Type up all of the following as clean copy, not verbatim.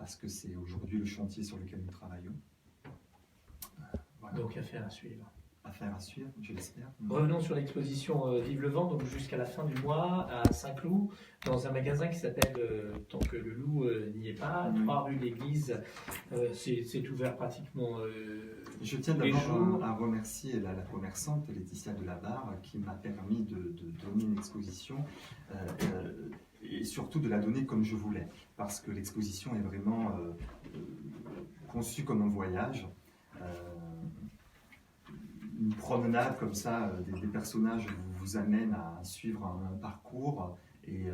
parce que c'est aujourd'hui le chantier sur lequel nous travaillons. Voilà. Donc affaire à suivre. Affaire à suivre, je l'espère. Revenons sur l'exposition Vive le vent, donc jusqu'à la fin du mois à Saint-Cloud, dans un magasin qui s'appelle Tant que le loup n'y est pas, 3 rue de l'Église. C'est ouvert pratiquement je tiens d'abord à remercier la commerçante Laetitia Delabarre qui m'a permis de donner une exposition et surtout de la donner comme je voulais, parce que l'exposition est vraiment conçue comme un voyage. Une promenade comme ça, des personnages vous amènent à suivre un parcours et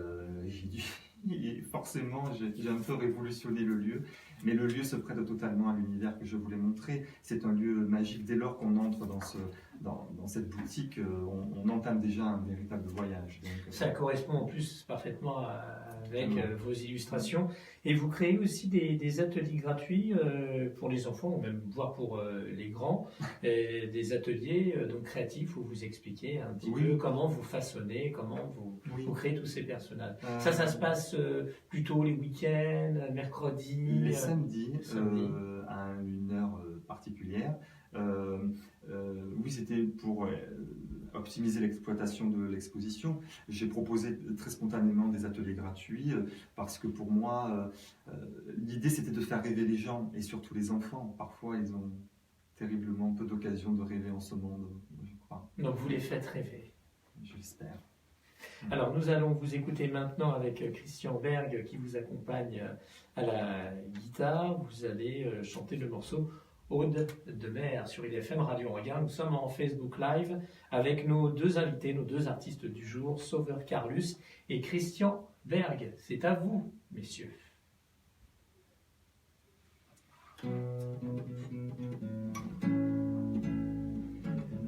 forcément j'ai un peu révolutionné le lieu, mais le lieu se prête totalement à l'univers que je voulais montrer. C'est un lieu magique. Dès lors qu'on entre dans cette boutique, on entame déjà un véritable voyage. Donc, ça correspond en plus parfaitement avec vos illustrations. Et vous créez aussi des ateliers gratuits pour les enfants, ou même voire pour les grands, des ateliers donc créatifs où vous expliquez un petit peu comment vous façonnez, comment vous créez tous ces personnages. Ça se passe plutôt les week-ends, mercredi, les samedis. À une heure particulière. Oui, c'était pour optimiser l'exploitation de l'exposition. J'ai proposé très spontanément des ateliers gratuits parce que pour moi, l'idée c'était de faire rêver les gens et surtout les enfants. Parfois, ils ont terriblement peu d'occasion de rêver en ce monde, je crois. Donc vous les faites rêver. Je l'espère. Alors nous allons vous écouter maintenant avec Christian Berg qui vous accompagne à la guitare. Vous allez chanter le morceau Aude de mer sur IDFM Radio Anguin. Nous sommes en Facebook Live avec nos 2 invités, nos 2 artistes du jour, Sauveur Carlus et Christian Berg. C'est à vous, messieurs.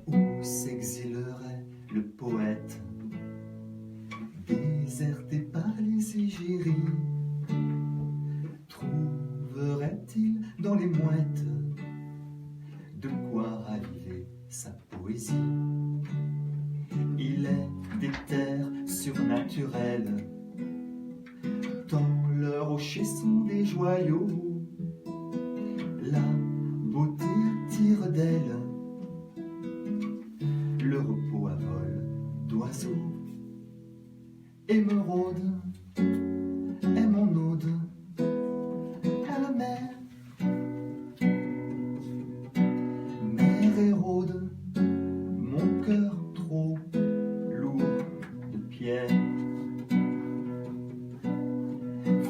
Où s'exilerait le poète, déserté par les égéries, trouverait-il dans les mouettes de quoi raviver sa poésie? Il est des terres surnaturelles, tant leurs rochers sont des joyaux. La beauté attire d'elle le repos à vol d'oiseaux. Émeraude est mon ode à la mer. Mer érode mon cœur trop lourd de pierre.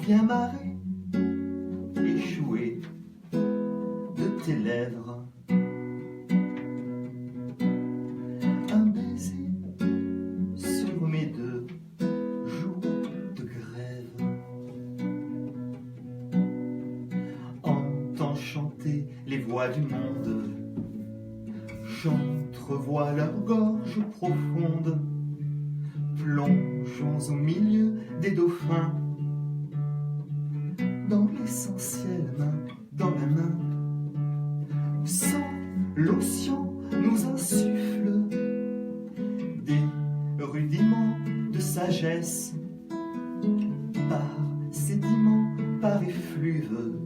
Viens marée échouée de tes lèvres. Un baiser sur mes 2 jours de grève. Entends chanter les voix du monde, j'entrevois leur gorge profonde. Plongeons au milieu des dauphins, dans l'essentiel main dans la main. Sans l'océan nous insuffle des rudiments de sagesse, par sédiments, par effluves.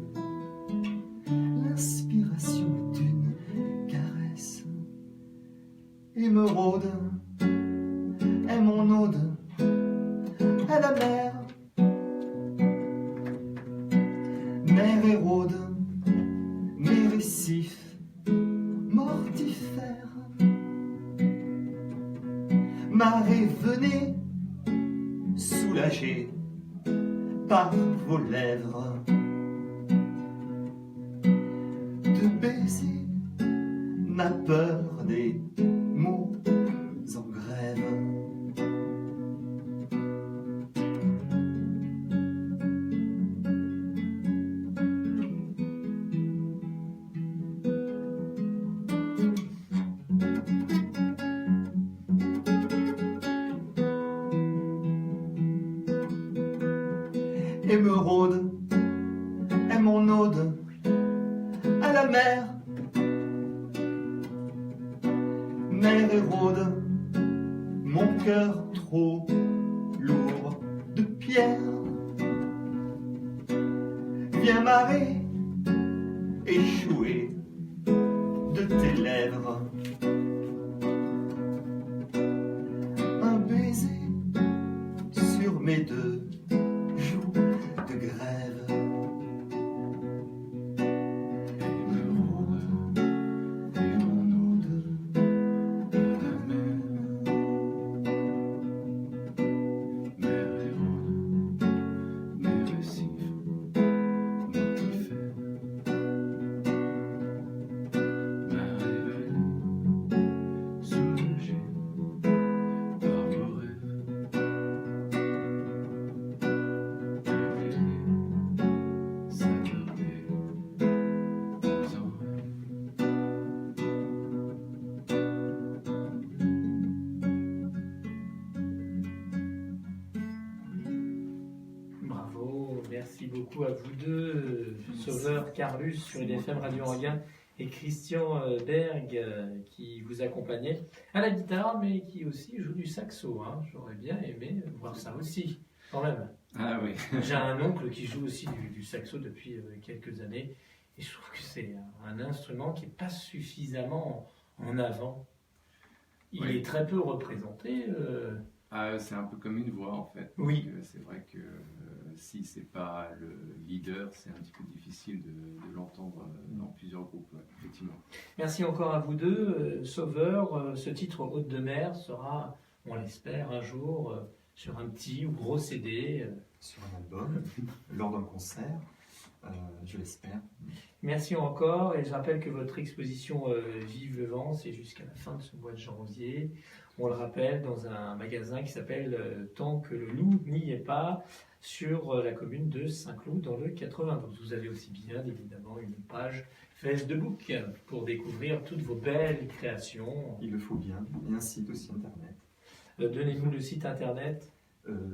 L'inspiration est une caresse. Émeraude est mon ode à la mer. Mer érode mes récifs mortifères. Marée, venez soulager par vos lèvres. De baiser ma peur des mots en grève. Émeraude est mon ode à la mer. Mer érode mon cœur trop lourd de pierre. Viens marrer, échouer de tes lèvres. Un baiser sur mes deux joues de grève. Et me rôde, et mon ode, la même. Mer et rôde, mes récifs, mortifères. Mer et vallée, soulagée par vos rêves. S'attarder sans rêve. Bravo, merci beaucoup à vous deux, Sauveur Carlus sur IDFM Radio Anguin et Christian Berg qui vous accompagnait à la guitare mais qui aussi joue du saxo. Hein. J'aurais bien aimé voir ça aussi, quand même. Ah oui. J'ai un oncle qui joue aussi du saxo depuis quelques années et je trouve que c'est un instrument qui n'est pas suffisamment en avant. Il Oui. est très peu représenté. C'est un peu comme une voix en fait. Oui. Donc, c'est vrai que si c'est pas le leader, c'est un petit peu difficile de l'entendre dans plusieurs groupes, ouais, effectivement. Merci encore à vous deux, Sauveur. Ce titre Haute de mer sera, on l'espère, un jour sur un petit ou gros CD. Sur un album, lors d'un concert, je l'espère. Merci encore et je rappelle que votre exposition Vive le vent, c'est jusqu'à la fin de ce mois de janvier. On le rappelle dans un magasin qui s'appelle Tant que le loup n'y est pas, sur la commune de Saint-Cloud dans le 92. Vous avez aussi bien évidemment une page Facebook pour découvrir toutes vos belles créations. Il le faut bien. Et un site aussi internet. Donnez-nous le site internet.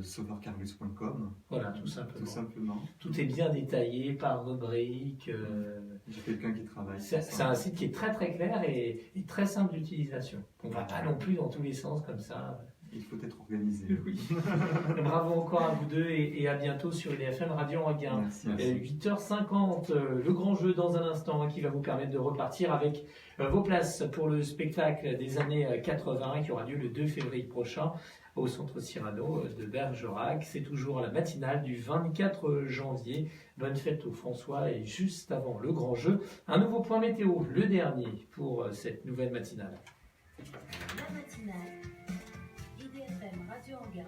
Sauveurcarlus.com. Voilà, tout simplement. Tout simplement. Tout est bien détaillé par rubrique. J'ai quelqu'un qui travaille. C'est un site qui est très très clair et très simple d'utilisation. On ne va pas non plus dans tous les sens comme ça. Il faut être organisé. Oui. Bravo encore à vous deux et à bientôt sur IDFM Radio Anguin. Merci. 8h50, le grand jeu dans un instant qui va vous permettre de repartir avec vos places pour le spectacle des années 80 qui aura lieu le 2 février prochain au Centre Cyrano de Bergerac. C'est toujours à la matinale du 24 janvier. Bonne fête aux François et juste avant le grand jeu, un nouveau point météo, le dernier pour cette nouvelle matinale. La matinale, IDFM Radio Anguin,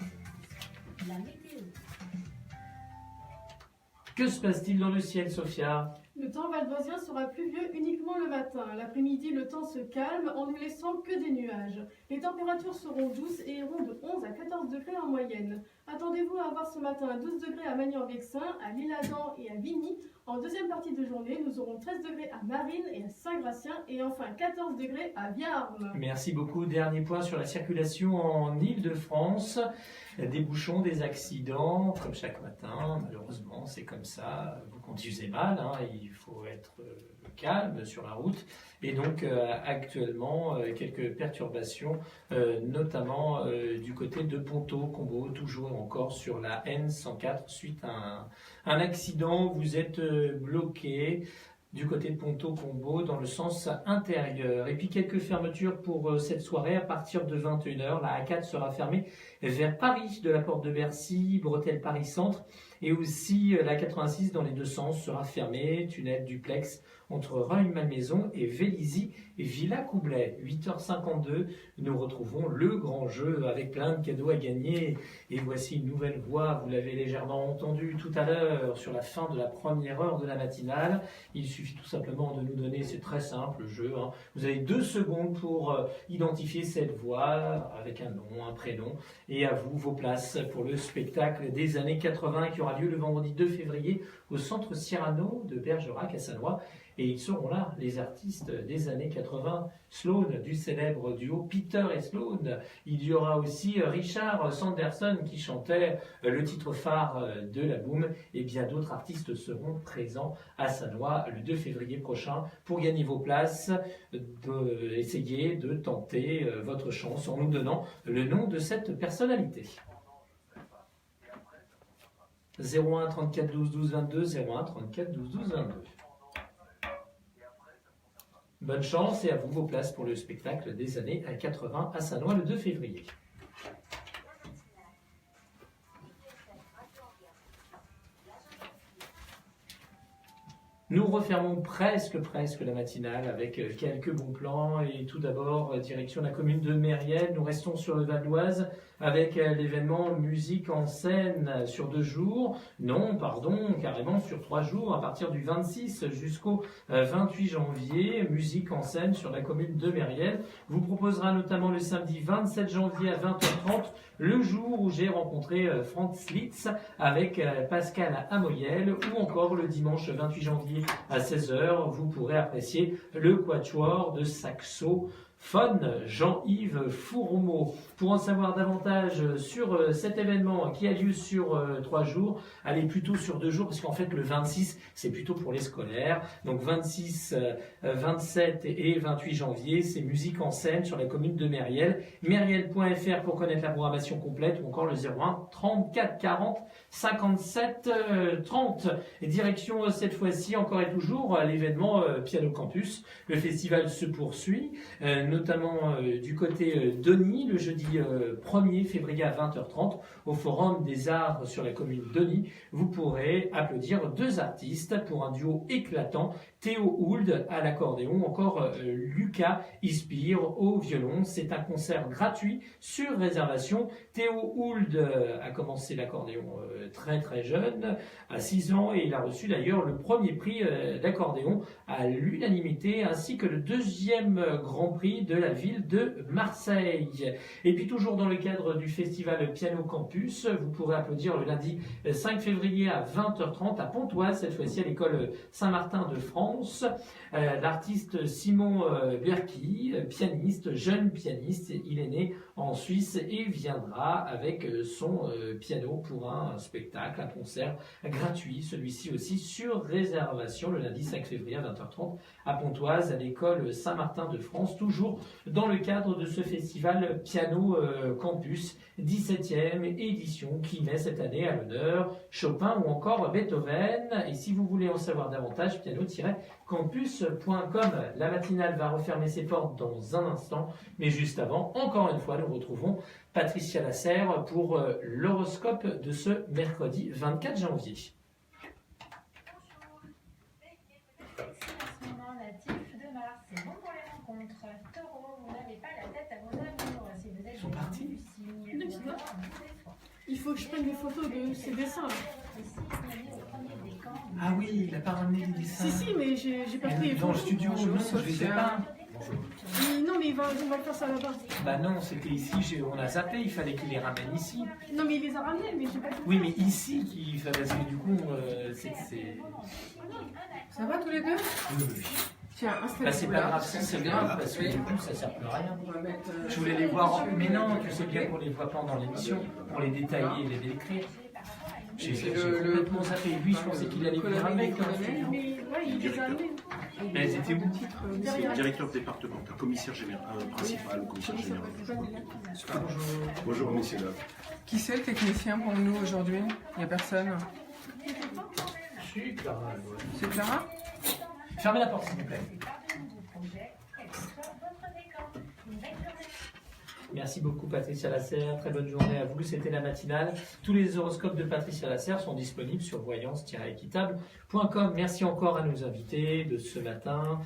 la météo. Que se passe-t-il dans le ciel, Sophia ? Le temps valdosien sera pluvieux uniquement le matin. L'après-midi, le temps se calme en ne laissant que des nuages. Les températures seront douces et iront de 11 à 14 degrés en moyenne. Attendez-vous à avoir ce matin 12 degrés à Magny-en-Vexin, à l'Isle-Adam et à Vigny. En deuxième partie de journée, nous aurons 13 degrés à Marines et à Saint-Gratien et enfin 14 degrés à Viarme. Merci beaucoup. Dernier point sur la circulation en Île-de-France. Des bouchons, des accidents, comme chaque matin. Malheureusement, c'est comme ça. Vous conduisez mal, hein. Il faut être calme sur la route. Et donc, actuellement, quelques perturbations, notamment du côté de Ponto-Combo, toujours encore sur la N104, suite à un accident. Vous êtes bloqué du côté de Ponto-Combo dans le sens intérieur. Et puis quelques fermetures pour cette soirée à partir de 21h. La A4 sera fermée vers Paris, de la porte de Bercy, Bretelles-Paris-Centre. Et aussi la 86 dans les deux sens sera fermée, tunnel duplex entre Rueil-Malmaison et Vélizy et Villacoublay. 8h52, nous retrouvons le grand jeu avec plein de cadeaux à gagner. Et voici une nouvelle voix, vous l'avez légèrement entendu tout à l'heure sur la fin de la première heure de la matinale. Il suffit tout simplement de nous donner, c'est très simple le jeu, hein. Vous avez 2 secondes pour identifier cette voix avec un nom, un prénom. Et à vous, vos places pour le spectacle des années 80 qui aura lieu le vendredi 2 février au Centre Cyrano de Bergerac à Sannois. Et ils seront là, les artistes des années 80, Sloan, du célèbre duo Peter et Sloan. Il y aura aussi Richard Sanderson qui chantait le titre phare de la Boom. Et bien d'autres artistes seront présents à Sannois le 2 février prochain. Pour gagner vos places, essayez de tenter votre chance en nous donnant le nom de cette personnalité. 01 34 12 12 22, 01 34 12 12 22. Bonne chance et à vous vos places pour le spectacle des années 80 à Sannois le 2 février. Nous refermons presque la matinale avec quelques bons plans et tout d'abord direction la commune de Mériel. Nous restons sur le Val d'Oise avec l'événement musique en scène sur 2 jours. Non, pardon, carrément sur 3 jours à partir du 26 jusqu'au 28 janvier. Musique en scène sur la commune de Mériel vous proposera notamment le samedi 27 janvier à 20h30 le jour où j'ai rencontré Franz Litz avec Pascal Amoyel ou encore le dimanche 28 janvier à 16h, vous pourrez apprécier le quatuor de saxophone Jean-Yves Fourmeau. Pour en savoir davantage sur cet événement qui a lieu sur 3 jours, allez plutôt sur 2 jours parce qu'en fait le 26 c'est plutôt pour les scolaires. Donc 26, 27 et 28 janvier, c'est musique en scène sur la commune de Mériel. Mériel.fr pour connaître la programmation complète ou encore le 01 34 40 57 30. Et direction cette fois-ci encore et toujours l'événement Piano Campus. Le festival se poursuit, notamment du côté d'Ony le jeudi 1er février à 20h30 au Forum des Arts sur la commune d'Ony. Vous pourrez applaudir 2 artistes pour un duo éclatant, Théo Hould à l'accordéon, encore Lucas Ispire au violon. C'est un concert gratuit sur réservation. Théo Hould a commencé l'accordéon très très jeune, à 6 ans, et il a reçu d'ailleurs le premier prix d'accordéon à l'unanimité ainsi que le 2e grand prix de la ville de Marseille. Et puis toujours dans le cadre du festival Piano Campus, vous pourrez applaudir le lundi 5 février à 20h30 à Pontoise, cette fois-ci à l'école Saint-Martin de France, l'artiste Simon Berki, pianiste, jeune pianiste. Il est né en Suisse et viendra avec son piano pour un spectacle, un concert gratuit, celui-ci aussi sur réservation le lundi 5 février à 20h30 à Pontoise, à l'école Saint-Martin de France, toujours dans le cadre de ce festival Piano Campus, 17e édition qui met cette année à l'honneur Chopin ou encore Beethoven. Et si vous voulez en savoir davantage, piano-campus.com. La matinale va refermer ses portes dans un instant, mais juste avant, encore une fois, nous retrouvons Patricia Lasserre pour l'horoscope de ce mercredi 24 janvier. Natif de Mars, c'est bon pour les rencontres. Taureau, vous n'avez pas la tête à vos amours. Si vous êtes Ils sont partis. du signe, Non, c'est pas. Il faut que je prenne des photos de ces dessins. Ah oui, il n'a pas ramené les dessins. Si, mais j'ai pas pris les Dans le photos. studio, non, je les ai pas. Non, mais on va faire ça là-bas. Bah non, c'était ici, on a zappé, il fallait qu'il les ramène ici. Non, mais il les a ramenés, mais j'ai pas fait. Oui, mais ici, qu'il fallait, parce que du coup, c'est... Ça va tous les deux? Oui. Tiens, installe-toi. Bah c'est pas grave, c'est grave, parce que du coup, ça sert plus à rien. Je voulais les voir, mais non, tu sais bien qu'on les voit pendant l'émission, pour les détailler et les décrire. J'ai complètement zappé. Lui, je pensais qu'il allait venir avec. Mais ouais, il les a amenés. Mais elles étaient où? Derrière. Directeur départemental, commissaire général, principal, commissaire général. Bonjour. Bonjour, messieurs, dames. Qui c'est le technicien pour nous aujourd'hui? Il n'y a personne. C'est Clara. C'est Clara? Fermez la porte, s'il vous plaît. Merci beaucoup Patricia Lasserre, très bonne journée à vous, c'était la matinale. Tous les horoscopes de Patricia Lasserre sont disponibles sur voyance-équitable.com. Merci encore à nos invités de ce matin,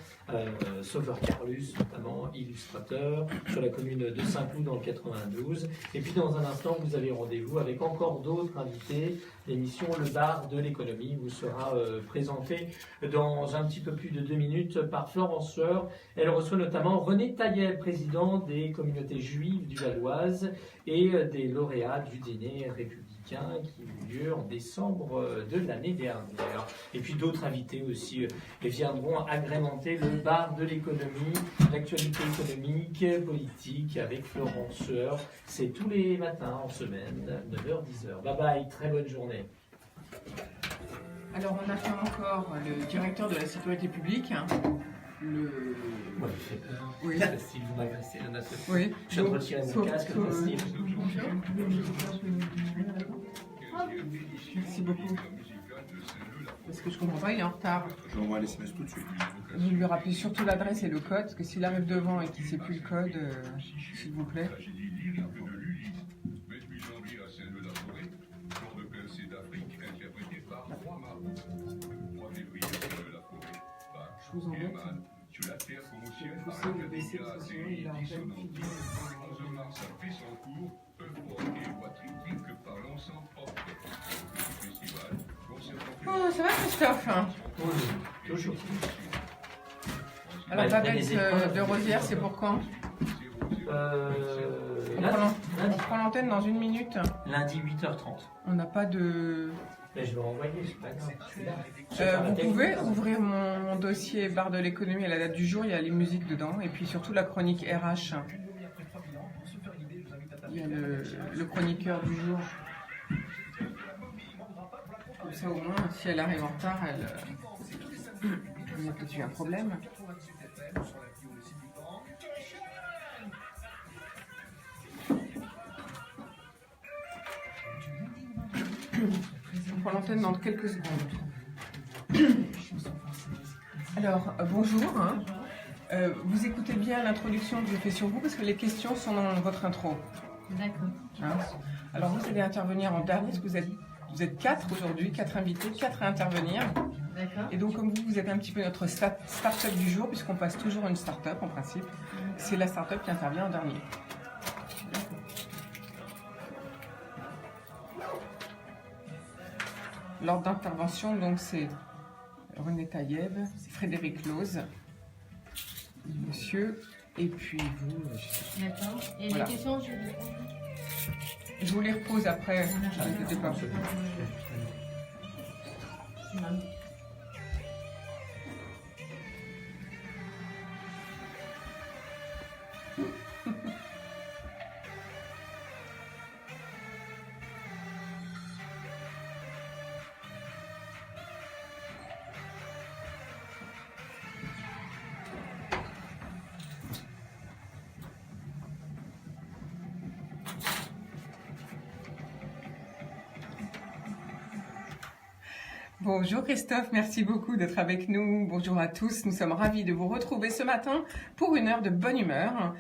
Sauveur Carlus notamment, illustrateur, sur la commune de Saint-Cloud dans le 92. Et puis dans un instant, vous avez rendez-vous avec encore d'autres invités. L'émission Le Bar de l'économie vous sera présentée dans un petit peu plus de 2 minutes par Florence Seur. Elle reçoit notamment René Taillel, président des communautés juives du Val d'Oise et des lauréats du dîner républicain qui eut lieu en décembre de l'année dernière. Et puis d'autres invités aussi viendront agrémenter le bar de l'économie, l'actualité économique, politique avec Florence Seur. C'est tous les matins en semaine, 9h-10h. Bye bye, très bonne journée. Alors, on attend encore le directeur de la sécurité publique. Moi, il fait peur. Oui. Facile, vous m'agressez, la nation. Oui. Je viens de retirer mon casque, facile. Merci beaucoup. Parce que je comprends pas, il est en retard. Je lui envoie un SMS tout de suite. Vous lui rappelez surtout l'adresse et le code, parce que s'il arrive devant et qu'il ne sait plus le code, s'il vous plaît. Je vous embête. Poussez le baisser, de toute façon, il a en pleine figure. Oh, ça va Christophe? Toujours. Alors, Malgré Babette les épreuves. de Rosière, c'est pour quand? On prend l'antenne dans 1 minute. Lundi 8h30. On n'a pas de... Mais je vais renvoyer, c'est pas grave. Je suis là. Je vais faire la Vous technique. pouvez ouvrir mon dossier barre de l'économie à la date du jour, il y a les musiques dedans, et puis surtout la chronique RH. Il y a le chroniqueur du jour. Comme ça au moins, si elle arrive en retard, il y a peut-être eu un problème. On prend l'antenne dans quelques secondes. Alors, bonjour. Vous écoutez bien l'introduction que je fais sur vous parce que les questions sont dans votre intro. D'accord. Hein. Alors, vous allez intervenir en dernier parce que vous êtes 4 aujourd'hui, 4 invités, 4 à intervenir. D'accord. Et donc, comme vous êtes un petit peu notre start-up du jour, puisqu'on passe toujours une start-up en principe, c'est la start-up qui intervient en dernier. L'ordre d'intervention, donc, c'est René Taïeb, Frédéric Loz, monsieur, et puis vous. D'accord. Et Voilà. les questions, Je vous les repose après, n'inquiétez pas. Bonjour Christophe, merci beaucoup d'être avec nous. Bonjour à tous, nous sommes ravis de vous retrouver ce matin pour une heure de bonne humeur.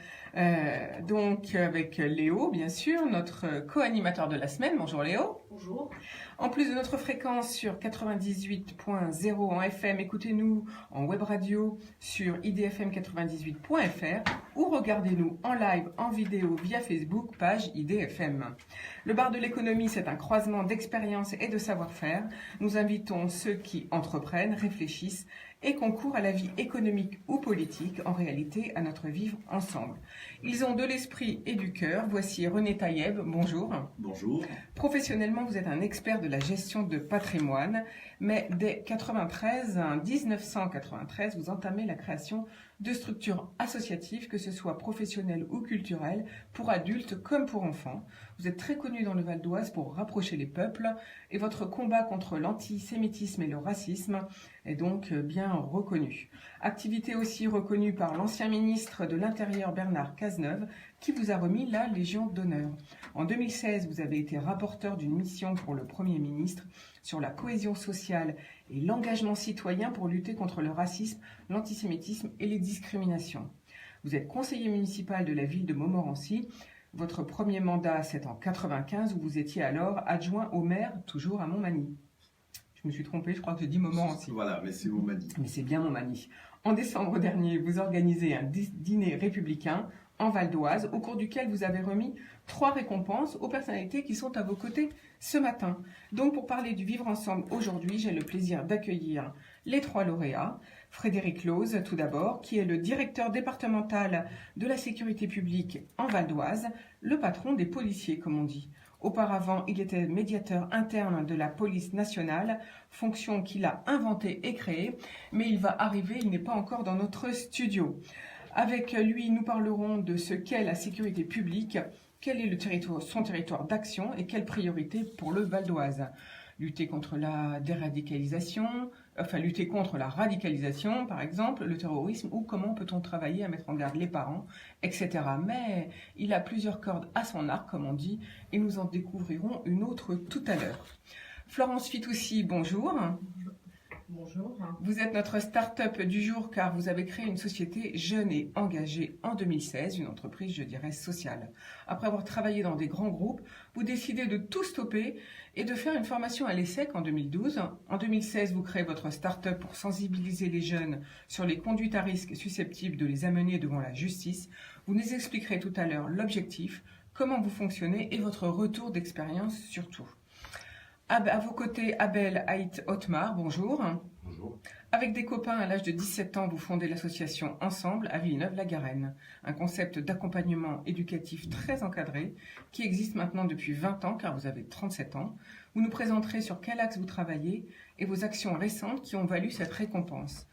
Donc avec Léo, bien sûr, notre co-animateur de la semaine. Bonjour Léo. Bonjour. En plus de notre fréquence sur 98.0 en FM, écoutez-nous en web radio sur idfm98.fr ou regardez-nous en live, en vidéo via Facebook, page IDFM. Le bar de l'économie, c'est un croisement d'expérience et de savoir-faire. Nous invitons ceux qui entreprennent, réfléchissent et concourent à la vie économique ou politique, en réalité à notre vivre ensemble. Ils ont de l'esprit et du cœur. Voici René Taïeb, bonjour. Bonjour. Professionnellement, vous êtes un expert de la gestion de patrimoine, mais dès 1993, vous entamez la création de structures associatives, que ce soit professionnelles ou culturelles, pour adultes comme pour enfants. Vous êtes très connu dans le Val d'Oise pour rapprocher les peuples et votre combat contre l'antisémitisme et le racisme est donc bien reconnu. Activité aussi reconnue par l'ancien ministre de l'Intérieur Bernard Cazeneuve qui vous a remis la Légion d'honneur. En 2016, vous avez été rapporteur d'une mission pour le Premier ministre sur la cohésion sociale et l'engagement citoyen pour lutter contre le racisme, l'antisémitisme et les discriminations. Vous êtes conseiller municipal de la ville de Montmorency. Votre premier mandat, c'est en 1995, où vous étiez alors adjoint au maire, toujours à Montmagny. Je me suis trompée, je crois que je dis Montmorency. Voilà, mais c'est Montmagny. Mais c'est bien Montmagny. En décembre dernier, vous organisez un dîner républicain en Val d'Oise, au cours duquel vous avez remis 3 récompenses aux personnalités qui sont à vos côtés ce matin. Donc, pour parler du vivre ensemble aujourd'hui, j'ai le plaisir d'accueillir les 3 lauréats. Frédéric Loz, tout d'abord, qui est le directeur départemental de la sécurité publique en Val d'Oise, le patron des policiers, comme on dit. Auparavant, il était médiateur interne de la police nationale, fonction qu'il a inventée et créée, mais il va arriver, il n'est pas encore dans notre studio. Avec lui, nous parlerons de ce qu'est la sécurité publique, quel est son territoire d'action et quelles priorités pour le Val d'Oise. lutter contre la lutter contre la radicalisation, par exemple, le terrorisme, ou comment peut-on travailler à mettre en garde les parents, etc. Mais il a plusieurs cordes à son arc, comme on dit, et nous en découvrirons une autre tout à l'heure. Florence Fitoussi, bonjour. Bonjour. Vous êtes notre start-up du jour car vous avez créé une société jeune et engagée en 2016, une entreprise, je dirais, sociale. Après avoir travaillé dans des grands groupes, vous décidez de tout stopper et de faire une formation à l'ESSEC en 2012. En 2016, vous créez votre start-up pour sensibiliser les jeunes sur les conduites à risque susceptibles de les amener devant la justice. Vous nous expliquerez tout à l'heure l'objectif, comment vous fonctionnez et votre retour d'expérience surtout. À vos côtés, Abel Haït Otmar, bonjour. Bonjour. Avec des copains à l'âge de 17 ans, vous fondez l'association Ensemble à Villeneuve-la-Garenne, un concept d'accompagnement éducatif très encadré qui existe maintenant depuis 20 ans car vous avez 37 ans. Vous nous présenterez sur quel axe vous travaillez et vos actions récentes qui ont valu cette récompense.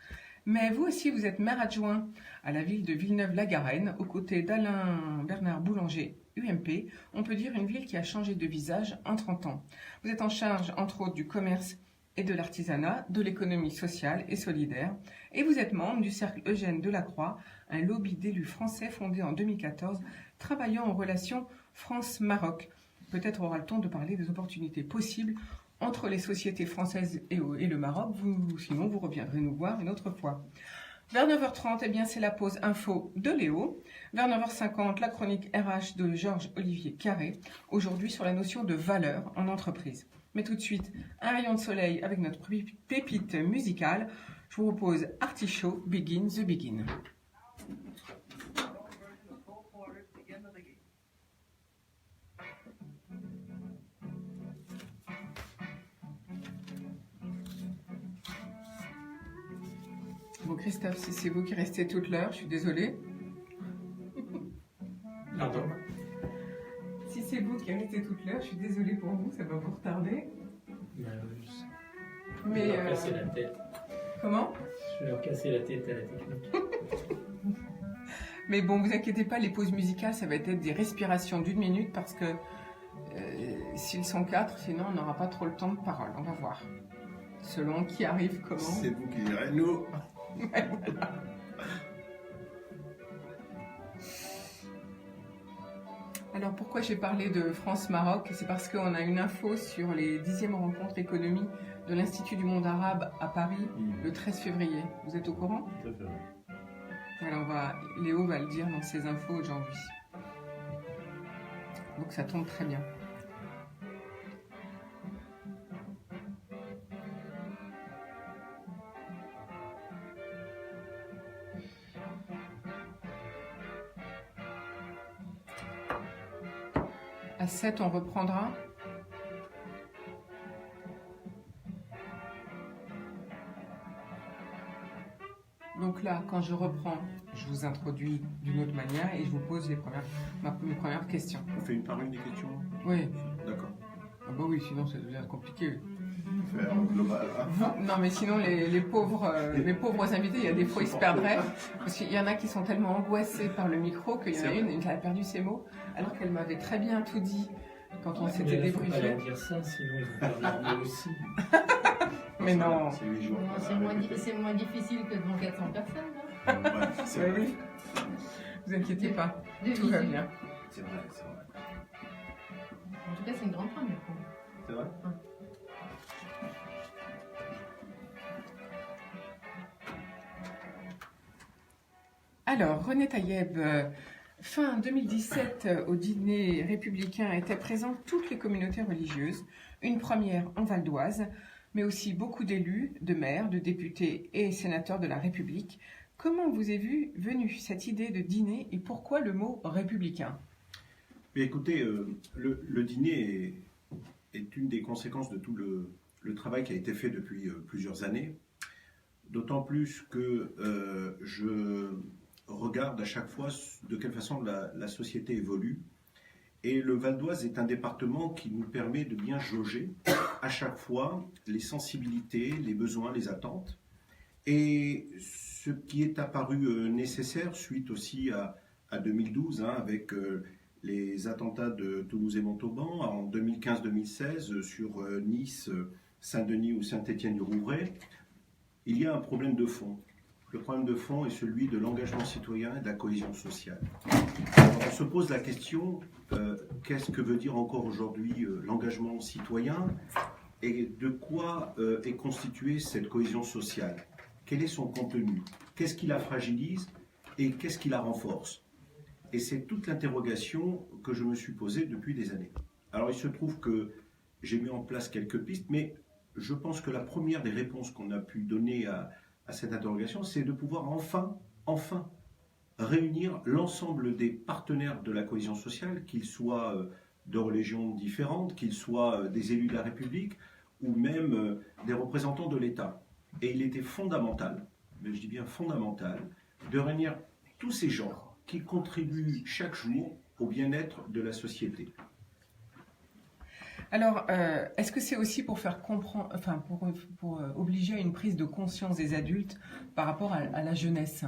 Mais vous aussi, vous êtes maire adjoint à la ville de Villeneuve-la-Garenne, aux côtés d'Alain Bernard Boulanger, UMP. On peut dire une ville qui a changé de visage en 30 ans. Vous êtes en charge, entre autres, du commerce et de l'artisanat, de l'économie sociale et solidaire. Et vous êtes membre du Cercle Eugène Delacroix, un lobby d'élus français fondé en 2014, travaillant en relation France-Maroc. Peut-être aura-t-on de parler des opportunités possibles entre les sociétés françaises et le Maroc. Sinon, vous reviendrez nous voir une autre fois. Vers 9h30, eh bien, c'est la pause info de Léo. Vers 9h50, la chronique RH de Georges-Olivier Carré. Aujourd'hui, sur la notion de valeur en entreprise. Mais tout de suite, un rayon de soleil avec notre pépite musicale. Je vous propose Artichaut, Begin the Begin. Bon, Christophe, si c'est vous qui restez toute l'heure, je suis désolée. Pardon. Si c'est vous qui restez toute l'heure, je suis désolée pour vous, ça va vous retarder. Mais je vais leur casser la tête. Comment? Je vais leur casser la tête à la technique. Mais bon, vous inquiétez pas, les pauses musicales, ça va être des respirations d'1 minute parce que s'ils sont 4, sinon on n'aura pas trop le temps de parole. On va voir. Selon qui arrive, comment. C'est vous qui direz, nous. Ouais, voilà. Alors pourquoi j'ai parlé de France-Maroc? C'est parce qu'on a une info sur les 10e rencontres économie de l'Institut du monde arabe à Paris le 13 février. Vous êtes au courant? Tout à fait. Voilà, Léo va le dire dans ses infos aujourd'hui. Donc ça tombe très bien. À 7, on reprendra. Donc là, quand je reprends, je vous introduis d'une autre manière et je vous pose mes premières questions. On fait une par une des questions? Oui. D'accord. Ah bah oui, sinon ça devient compliqué. Faire global. Non, mais sinon les pauvres invités, il y a des fois ils se perdraient parce qu'il y en a qui sont tellement angoissés par le micro qu'il y en a une qui a perdu ses mots alors qu'elle m'avait très bien tout dit quand on s'était débriefé. Il ne faut pas leur dire ça, sinon ils vont perdu leur mots aussi. Mais non. C'est 8 jours. Non, c'est moins difficile que devant 400 personnes. Hein. Ouais, c'est vrai. Oui. Vous inquiétez pas, De tout va visu. bien. C'est vrai, c'est vrai. En tout cas, c'est une grande première. C'est vrai. Alors, René Taïeb, fin 2017, au dîner républicain étaient présentes toutes les communautés religieuses, une première en Val d'Oise, mais aussi beaucoup d'élus, de maires, de députés et sénateurs de la République. Comment vous est venue cette idée de dîner et pourquoi le mot républicain? Mais écoutez, le dîner est une des conséquences de tout le travail qui a été fait depuis plusieurs années, d'autant plus que je regarde à chaque fois de quelle façon la société évolue. Et le Val d'Oise est un département qui nous permet de bien jauger à chaque fois les sensibilités, les besoins, les attentes. Et ce qui est apparu nécessaire suite aussi à 2012, avec les attentats de Toulouse et Montauban en 2015-2016 sur Nice, Saint-Denis ou Saint-Étienne-du-Rouvray, il y a un problème de fond. Le problème de fond est celui de l'engagement citoyen et de la cohésion sociale. Alors, on se pose la question, qu'est-ce que veut dire encore aujourd'hui l'engagement citoyen et de quoi est constituée cette cohésion sociale? Quel est son contenu? Qu'est-ce qui la fragilise et qu'est-ce qui la renforce? Et c'est toute l'interrogation que je me suis posée depuis des années. Alors il se trouve que j'ai mis en place quelques pistes, mais je pense que la première des réponses qu'on a pu donner à cette interrogation, c'est de pouvoir enfin réunir l'ensemble des partenaires de la cohésion sociale, qu'ils soient de religions différentes, qu'ils soient des élus de la République ou même des représentants de l'État. Et il était fondamental, mais je dis bien fondamental, de réunir tous ces gens qui contribuent chaque jour au bien-être de la société. Alors, est-ce que c'est aussi pour faire comprendre, enfin, pour obliger à une prise de conscience des adultes par rapport à la jeunesse?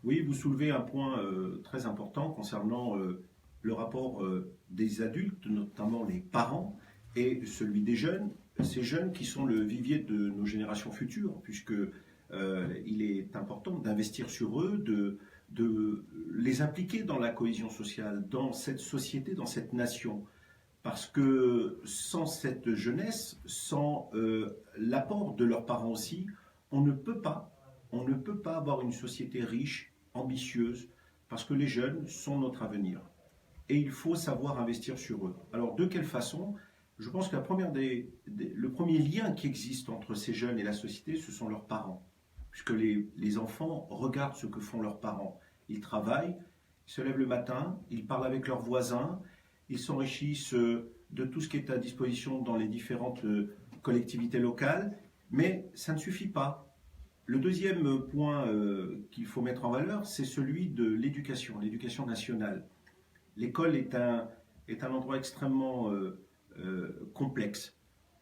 Oui, vous soulevez un point très important concernant le rapport des adultes, notamment les parents, et celui des jeunes. Ces jeunes qui sont le vivier de nos générations futures, puisque il est important d'investir sur eux, de les impliquer dans la cohésion sociale, dans cette société, dans cette nation. Parce que sans cette jeunesse, sans l'apport de leurs parents aussi, on ne peut pas avoir une société riche, ambitieuse, parce que les jeunes sont notre avenir. Et il faut savoir investir sur eux. Alors de quelle façon? Je pense que le premier lien qui existe entre ces jeunes et la société, ce sont leurs parents. Puisque les enfants regardent ce que font leurs parents. Ils travaillent, ils se lèvent le matin, ils parlent avec leurs voisins, ils s'enrichissent de tout ce qui est à disposition dans les différentes collectivités locales, mais ça ne suffit pas. Le deuxième point qu'il faut mettre en valeur, c'est celui de l'éducation nationale. L'école est un endroit extrêmement complexe,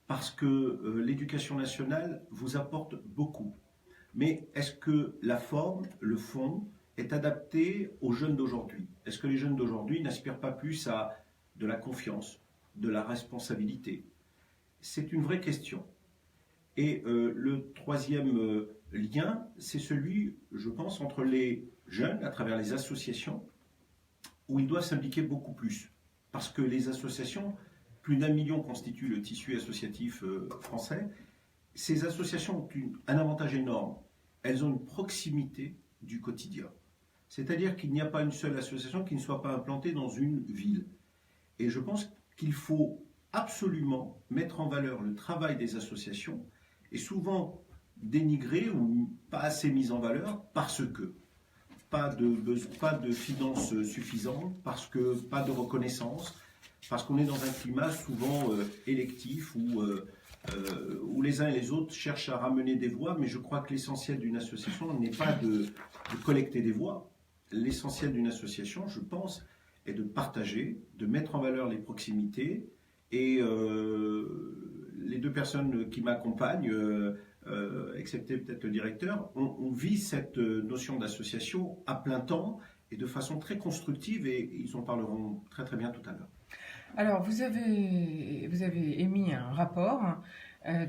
parce que l'éducation nationale vous apporte beaucoup. Mais est-ce que la forme, le fond, est adapté aux jeunes d'aujourd'hui? Est-ce que les jeunes d'aujourd'hui n'aspirent pas plus à de la confiance, de la responsabilité? C'est une vraie question. Et le troisième lien, c'est celui, je pense, entre les jeunes, à travers les associations, où ils doivent s'impliquer beaucoup plus. Parce que les associations, plus d'1 million constituent le tissu associatif français. Ces associations ont un avantage énorme. Elles ont une proximité du quotidien. C'est-à-dire qu'il n'y a pas une seule association qui ne soit pas implantée dans une ville. Et je pense qu'il faut absolument mettre en valeur le travail des associations et souvent dénigré ou pas assez mis en valeur parce que pas de finances suffisantes, parce que pas de reconnaissance, parce qu'on est dans un climat souvent électif où les uns et les autres cherchent à ramener des voix, mais je crois que l'essentiel d'une association n'est pas de collecter des voix. L'essentiel d'une association, je pense, est de partager, de mettre en valeur les proximités. Et les deux personnes qui m'accompagnent, excepté peut-être le directeur, on vit cette notion d'association à plein temps et de façon très constructive, et ils en parleront très très bien tout à l'heure. Alors, vous avez émis un rapport,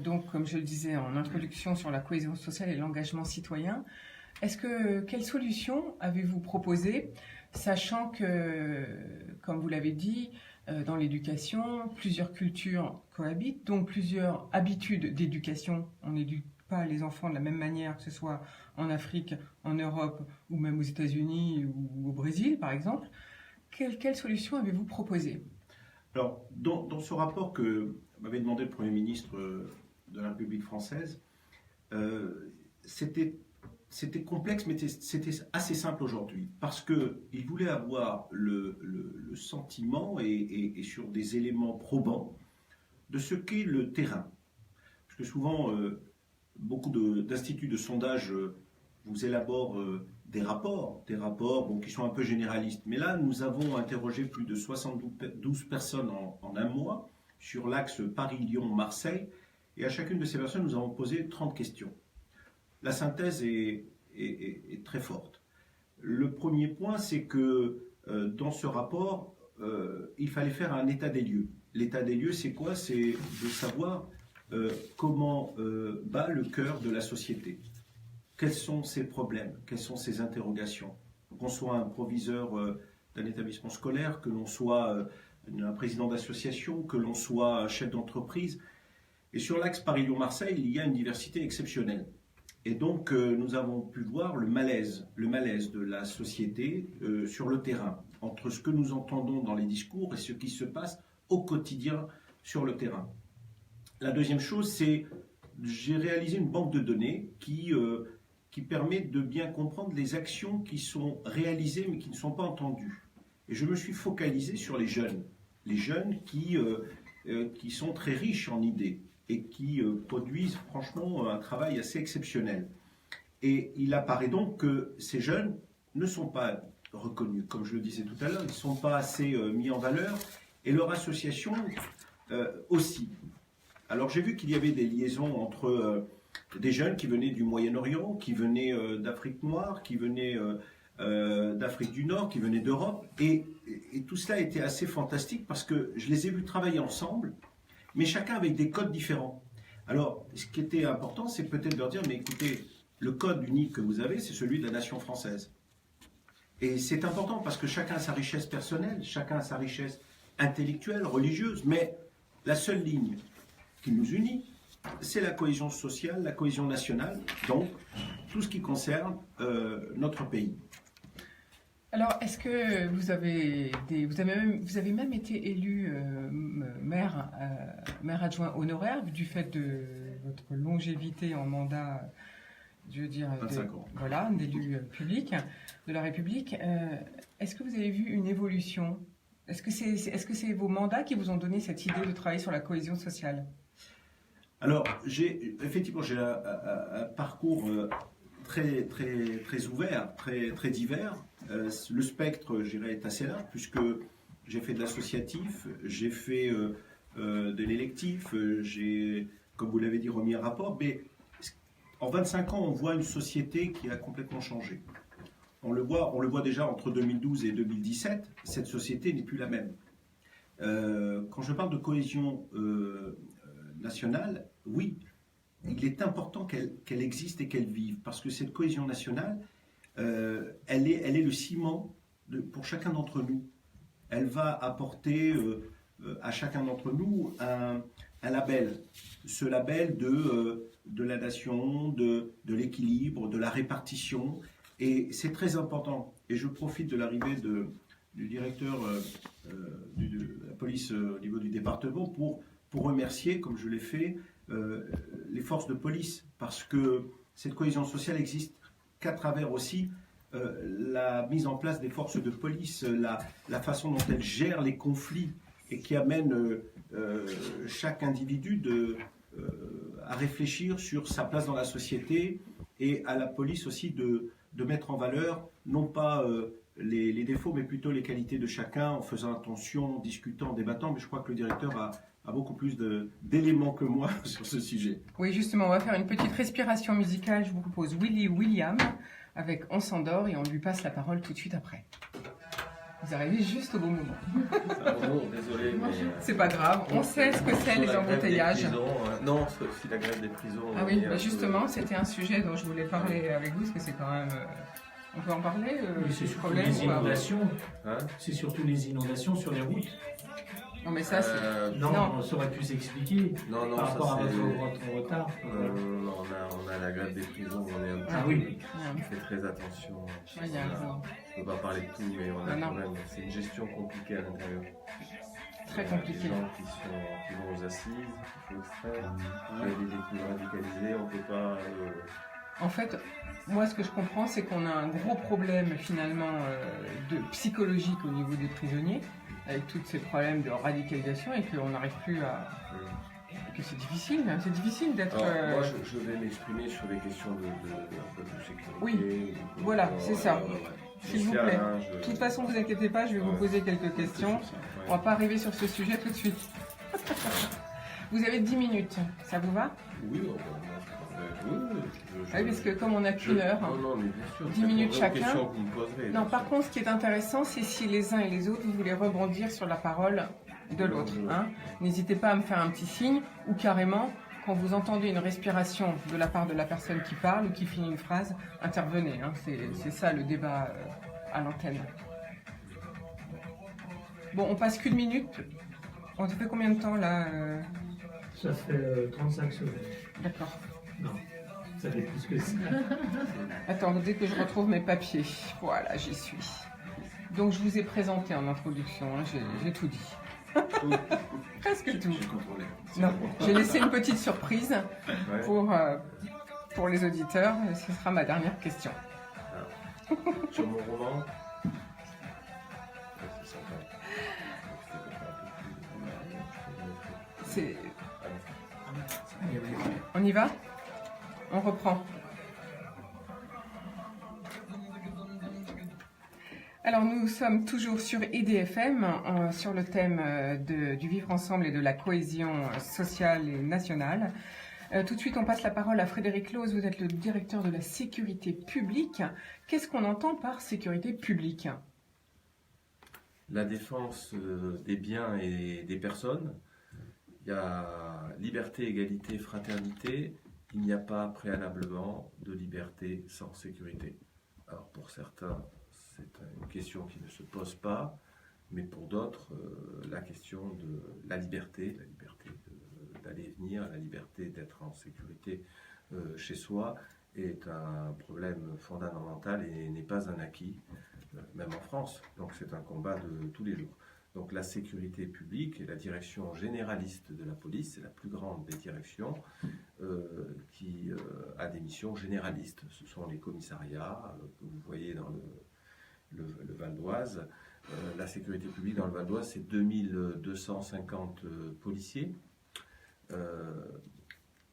donc comme je le disais en introduction, sur la cohésion sociale et l'engagement citoyen. Quelle solution avez-vous proposé, sachant que, comme vous l'avez dit, dans l'éducation, plusieurs cultures cohabitent, donc plusieurs habitudes d'éducation. On n'éduque pas les enfants de la même manière, que ce soit en Afrique, en Europe, ou même aux États-Unis ou au Brésil, par exemple. Quelle solution avez-vous proposé? Alors, dans ce rapport que m'avait demandé le Premier ministre de la République française, c'était complexe, mais c'était assez simple aujourd'hui, parce qu'il voulait avoir le sentiment et sur des éléments probants de ce qu'est le terrain. Parce que souvent, beaucoup d'instituts de sondage vous élaborent des rapports qui sont un peu généralistes. Mais là, nous avons interrogé plus de 72 personnes en un mois sur l'axe Paris-Lyon-Marseille, et à chacune de ces personnes, nous avons posé 30 questions. La synthèse est très forte. Le premier point, c'est que dans ce rapport, il fallait faire un état des lieux. L'état des lieux, c'est quoi? C'est de savoir comment bat le cœur de la société. Quels sont ses problèmes? Quelles sont ses interrogations? Qu'on soit un proviseur d'un établissement scolaire, que l'on soit un président d'association, que l'on soit un chef d'entreprise. Et sur l'axe Paris-Lyon-Marseille, il y a une diversité exceptionnelle. Et donc, nous avons pu voir le malaise de la société sur le terrain, entre ce que nous entendons dans les discours et ce qui se passe au quotidien sur le terrain. La deuxième chose, c'est j'ai réalisé une banque de données qui permet de bien comprendre les actions qui sont réalisées mais qui ne sont pas entendues. Et je me suis focalisé sur les jeunes qui sont très riches en idées et qui produisent franchement un travail assez exceptionnel. Et il apparaît donc que ces jeunes ne sont pas reconnus, comme je le disais tout à l'heure, ils ne sont pas assez mis en valeur, et leur association aussi. Alors j'ai vu qu'il y avait des liaisons entre des jeunes qui venaient du Moyen-Orient, qui venaient d'Afrique noire, qui venaient d'Afrique du Nord, qui venaient d'Europe, et tout cela était assez fantastique parce que je les ai vus travailler ensemble, mais chacun avec des codes différents. Alors, ce qui était important, c'est peut-être de leur dire, mais écoutez, le code unique que vous avez, c'est celui de la nation française. Et c'est important parce que chacun a sa richesse personnelle, chacun a sa richesse intellectuelle, religieuse, mais la seule ligne qui nous unit, c'est la cohésion sociale, la cohésion nationale, donc tout ce qui concerne notre pays. Alors, est-ce que vous avez même été élu maire adjoint honoraire du fait de votre longévité en mandat, je veux dire, 25 ans. Voilà, d'élu public de la République. Est-ce que vous avez vu une évolution? Est-ce que c'est vos mandats qui vous ont donné cette idée de travailler sur la cohésion sociale? Alors, effectivement, j'ai un parcours très ouvert, très divers. Le spectre, je dirais, est assez large, puisque j'ai fait de l'associatif, j'ai fait de l'électif, j'ai, comme vous l'avez dit, remis un rapport, mais en 25 ans, on voit une société qui a complètement changé. On le voit déjà entre 2012 et 2017, cette société n'est plus la même. Quand je parle de cohésion nationale, oui, il est important qu'elle existe et qu'elle vive, parce que cette cohésion nationale, elle est le ciment pour chacun d'entre nous. Elle va apporter à chacun d'entre nous un label, ce label de la nation, de l'équilibre, de la répartition, et c'est très important. Et je profite de l'arrivée du directeur de la police au niveau du département pour remercier, comme je l'ai fait, les forces de police, parce que cette cohésion sociale existe qu'à travers aussi la mise en place des forces de police, la façon dont elles gèrent les conflits et qui amène chaque individu à réfléchir sur sa place dans la société, et à la police aussi de mettre en valeur non pas les défauts mais plutôt les qualités de chacun, en faisant attention, en discutant, en débattant. Mais je crois que le directeur a beaucoup plus d'éléments que moi sur ce sujet. Oui, justement, on va faire une petite respiration musicale. Je vous propose Willy William avec On s'endort, et on lui passe la parole tout de suite après. Vous arrivez juste au bon moment. Désolé, mais... C'est pas grave, on sait ce que c'est les embouteillages. Non, c'est la grève des prisons. Ah oui, justement, c'était un sujet dont je voulais parler avec vous, parce que c'est quand même... On peut en parler c'est surtout les inondations. C'est surtout les inondations sur les routes. Non, mais ça, c'est... Non, ça aurait pu s'expliquer par rapport à votre retard. On a la grève des prisons, on est un petit oui. On fait très attention. Je ne peux pas parler de tout, mais on a quand même... C'est une gestion compliquée à l'intérieur. Très compliqué. Il y a des gens qui vont aux assises, il faut extraire. Il y a des détenus radicalisés, on ne peut pas... En fait, moi, ce que je comprends, c'est qu'on a un gros problème, finalement, psychologique au niveau des prisonniers, avec tous ces problèmes de radicalisation, et qu'on n'arrive plus à... que c'est difficile d'être... Moi, je vais m'exprimer sur les questions de sécurité. Oui, voilà, c'est ça. S'il vous plaît. De toute façon, vous inquiétez pas, je vais vous poser quelques questions. On va pas arriver sur ce sujet tout de suite. Vous avez 10 minutes, ça vous va? Oui, Oui, parce que comme on n'a qu'une heure, non, mais bien sûr, 10 minutes chacun. Question que vous me poserez, non, par contre, ce qui est intéressant, c'est si les uns et les autres, vous voulez rebondir sur la parole de l'autre. Hein. N'hésitez pas à me faire un petit signe, ou carrément, quand vous entendez une respiration de la part de la personne qui parle ou qui finit une phrase, intervenez. Hein. C'est ça le débat à l'antenne. Bon, on passe qu'une minute. On te fait combien de temps là Ça fait 35 secondes. D'accord. Non, ça fait plus que ça. Attends, dès que je retrouve mes papiers. Voilà, j'y suis. Donc je vous ai présenté en introduction, hein, j'ai tout dit. Presque tout. J'ai contrôlé. Non, j'ai laissé une petite surprise pour les auditeurs. Ce sera ma dernière question. Sur mon roman. C'est... On y va ? On reprend. Alors nous sommes toujours sur IDFM, sur le thème du vivre ensemble et de la cohésion sociale et nationale. Tout de suite, on passe la parole à Frédéric Loos. Vous êtes le directeur de la sécurité publique. Qu'est-ce qu'on entend par sécurité publique ? La défense des biens et des personnes. Il y a liberté, égalité, fraternité. Il n'y a pas préalablement de liberté sans sécurité. Alors pour certains, c'est une question qui ne se pose pas, mais pour d'autres, la question de la liberté d'aller et venir, la liberté d'être en sécurité chez soi est un problème fondamental et n'est pas un acquis, même en France. Donc c'est un combat de tous les jours. Donc la sécurité publique et la direction généraliste de la police, c'est la plus grande des directions qui a des missions généralistes. Ce sont les commissariats que vous voyez dans le Val d'Oise. La sécurité publique dans le Val d'Oise, c'est 2250 policiers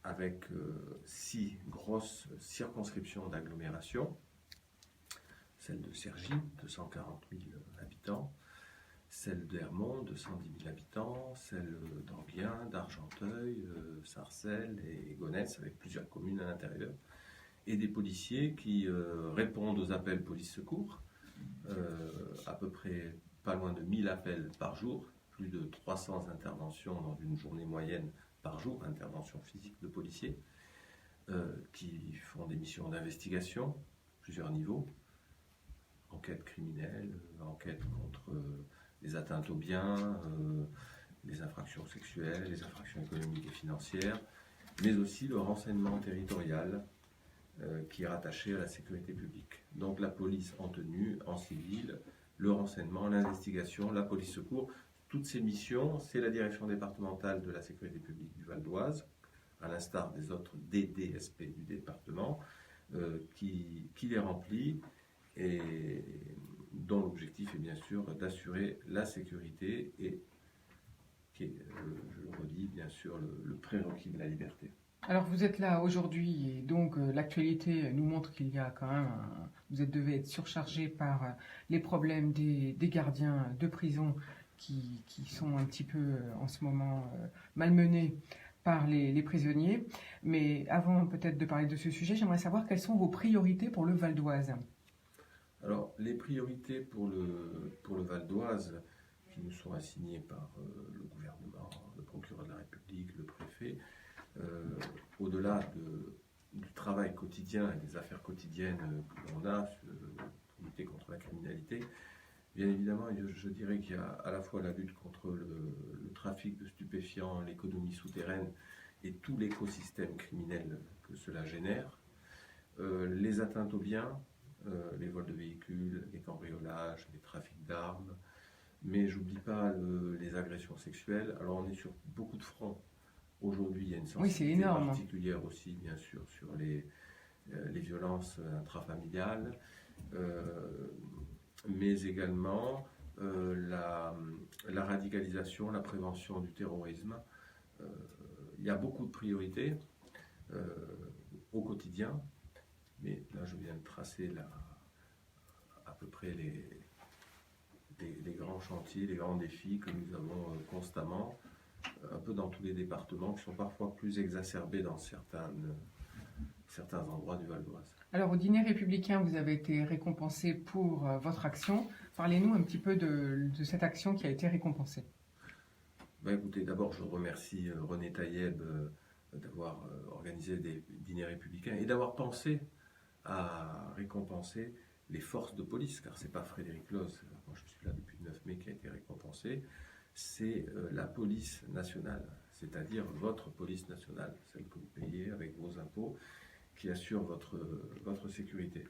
avec 6 grosses circonscriptions d'agglomération. Celle de Cergy, 240 000 habitants. Celle d'Hermont, 210 000 habitants, celle d'Enghien, d'Argenteuil, Sarcelles et Gonesse, avec plusieurs communes à l'intérieur, et des policiers qui répondent aux appels police-secours, à peu près pas loin de 1000 appels par jour, plus de 300 interventions dans une journée moyenne par jour, interventions physiques de policiers, qui font des missions d'investigation, plusieurs niveaux, enquête criminelle, enquête contre... les atteintes aux biens, les infractions sexuelles, les infractions économiques et financières, mais aussi le renseignement territorial qui est rattaché à la sécurité publique. Donc la police en tenue, en civil, le renseignement, l'investigation, la police secours, toutes ces missions, c'est la direction départementale de la sécurité publique du Val d'Oise, à l'instar des autres DDSP du département, qui les remplit et dont l'objectif est bien sûr d'assurer la sécurité et qui est, je le redis, bien sûr le prérequis de la liberté. Alors vous êtes là aujourd'hui et donc l'actualité nous montre qu'il y a quand même, devez être surchargé par les problèmes des gardiens de prison qui sont un petit peu en ce moment malmenés par les prisonniers. Mais avant peut-être de parler de ce sujet, j'aimerais savoir quelles sont vos priorités pour le Val d'Oise. Alors, les priorités pour le Val d'Oise, qui nous sont assignées par le gouvernement, le procureur de la République, le préfet, au-delà du travail quotidien et des affaires quotidiennes que l'on a pour lutter contre la criminalité, bien évidemment, je dirais qu'il y a à la fois la lutte contre le trafic de stupéfiants, l'économie souterraine et tout l'écosystème criminel que cela génère, les atteintes aux biens, les vols de véhicules, les cambriolages, les trafics d'armes, mais j'oublie pas les agressions sexuelles. Alors on est sur beaucoup de fronts. Aujourd'hui, il y a une sensibilité particulière aussi, bien sûr, sur les violences intrafamiliales, mais également la radicalisation, la prévention du terrorisme. Il y a beaucoup de priorités au quotidien. Mais là, je viens de tracer à peu près les grands chantiers, les grands défis que nous avons constamment, un peu dans tous les départements, qui sont parfois plus exacerbés dans certaines certains endroits du Val d'Oise. Alors, au dîner républicain, vous avez été récompensé pour votre action. Parlez-nous un petit peu de cette action qui a été récompensée. Écoutez, d'abord, je remercie René Taïeb d'avoir organisé des dîners républicains et d'avoir pensé à récompenser les forces de police, car ce n'est pas Frédéric Loos, moi je suis là depuis le 9 mai, qui a été récompensé, c'est la police nationale, c'est-à-dire votre police nationale, celle que vous payez avec vos impôts, qui assure votre sécurité,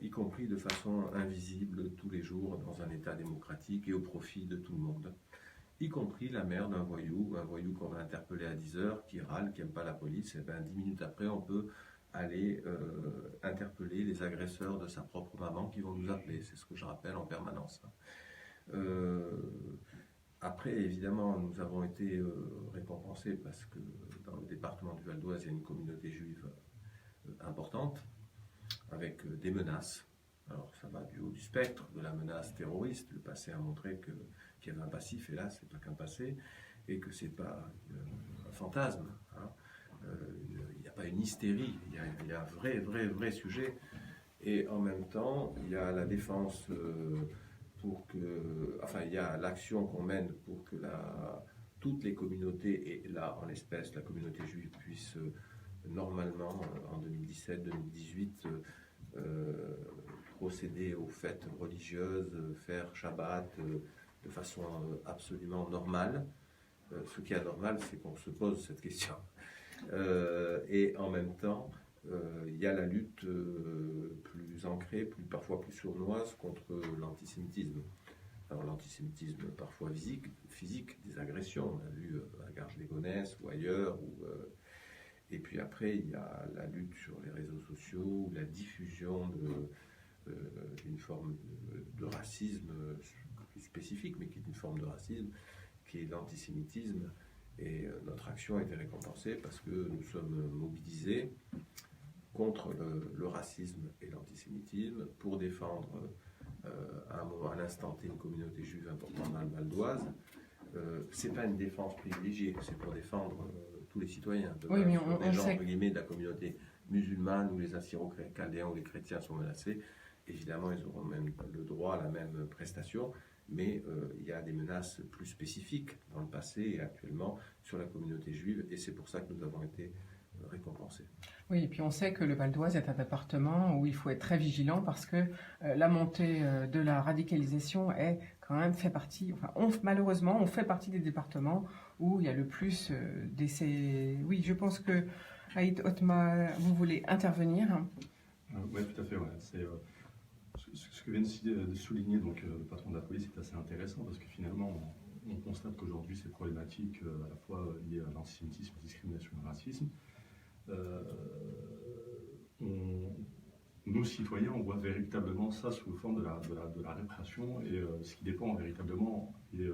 y compris de façon invisible tous les jours dans un État démocratique et au profit de tout le monde, y compris la mère d'un voyou qu'on va interpeller à 10h, qui râle, qui n'aime pas la police, et 10 minutes après on peut aller interpeller les agresseurs de sa propre maman qui vont nous appeler, c'est ce que je rappelle en permanence. Après, évidemment, nous avons été récompensés parce que dans le département du Val d'Oise, il y a une communauté juive importante, avec des menaces. Alors ça va du haut du spectre, de la menace terroriste. Le passé a montré qu'il y avait un passif, et là, c'est pas qu'un passé, et que c'est pas un fantasme. Hein. Il n'y a pas une hystérie, il y a un vrai sujet. Et en même temps, il y a la défense il y a l'action qu'on mène pour que toutes les communautés, et là, en l'espèce, la communauté juive puisse normalement, en 2017-2018, procéder aux fêtes religieuses, faire Shabbat de façon absolument normale. Ce qui est anormal, c'est qu'on se pose cette question. Et en même temps, il y a la lutte plus ancrée, parfois plus sournoise contre l'antisémitisme. Alors l'antisémitisme parfois physique, des agressions, on a vu à Garges-les-Gonesse ou ailleurs. Et puis après, il y a la lutte sur les réseaux sociaux, la diffusion d'une forme de racisme plus spécifique, mais qui est une forme de racisme, qui est l'antisémitisme. Et notre action a été récompensée parce que nous sommes mobilisés contre le racisme et l'antisémitisme pour défendre à l'instant T une communauté juive importante dans le Val d'Oise. C'est pas une défense privilégiée, c'est pour défendre tous les citoyens. Oui, mais les gens entre guillemets de la communauté musulmane ou les assyro-chaldéens ou les chrétiens sont menacés. Évidemment, ils auront même le droit à la même prestation. Mais il y a des menaces plus spécifiques dans le passé et actuellement sur la communauté juive, et c'est pour ça que nous avons été récompensés. Oui, et puis on sait que le Val d'Oise est un département où il faut être très vigilant parce que la montée de la radicalisation fait partie, malheureusement, on fait partie des départements où il y a le plus d'essais. Oui, je pense que Aït Otma, vous voulez intervenir. Oui, tout à fait. Ouais. C'est ce que vient de souligner donc, le patron de la police est assez intéressant parce que finalement, on constate qu'aujourd'hui, ces problématiques à la fois liées à l'antisémitisme, à la discrimination et au racisme, nous, citoyens, on voit véritablement ça sous forme de la répression et ce qui dépend véritablement et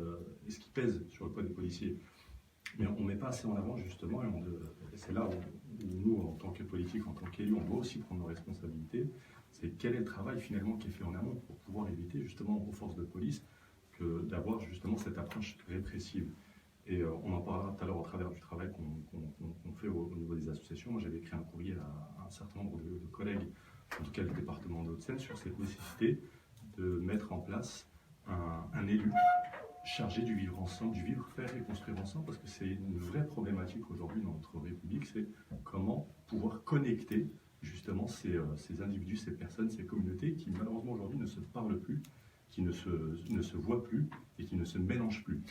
ce qui pèse sur le poids des policiers. Mais on ne met pas assez en avant justement, et c'est là où nous, en tant que politiques, en tant qu'élus, on doit aussi prendre nos responsabilités. C'est quel est le travail finalement qui est fait en amont pour pouvoir éviter justement aux forces de police d'avoir justement cette approche répressive. Et on en parlera tout à l'heure au travers du travail qu'on fait au niveau des associations. Moi, j'avais écrit un courrier à un certain nombre de collègues, en tout cas le département de Hauts-de-Seine, sur cette nécessité de mettre en place un élu chargé du vivre ensemble, du vivre, faire et construire ensemble, parce que c'est une vraie problématique aujourd'hui dans notre République, c'est comment pouvoir connecter justement ces individus, ces personnes, ces communautés qui malheureusement aujourd'hui ne se parlent plus, qui ne se voient plus et qui ne se mélangent plus.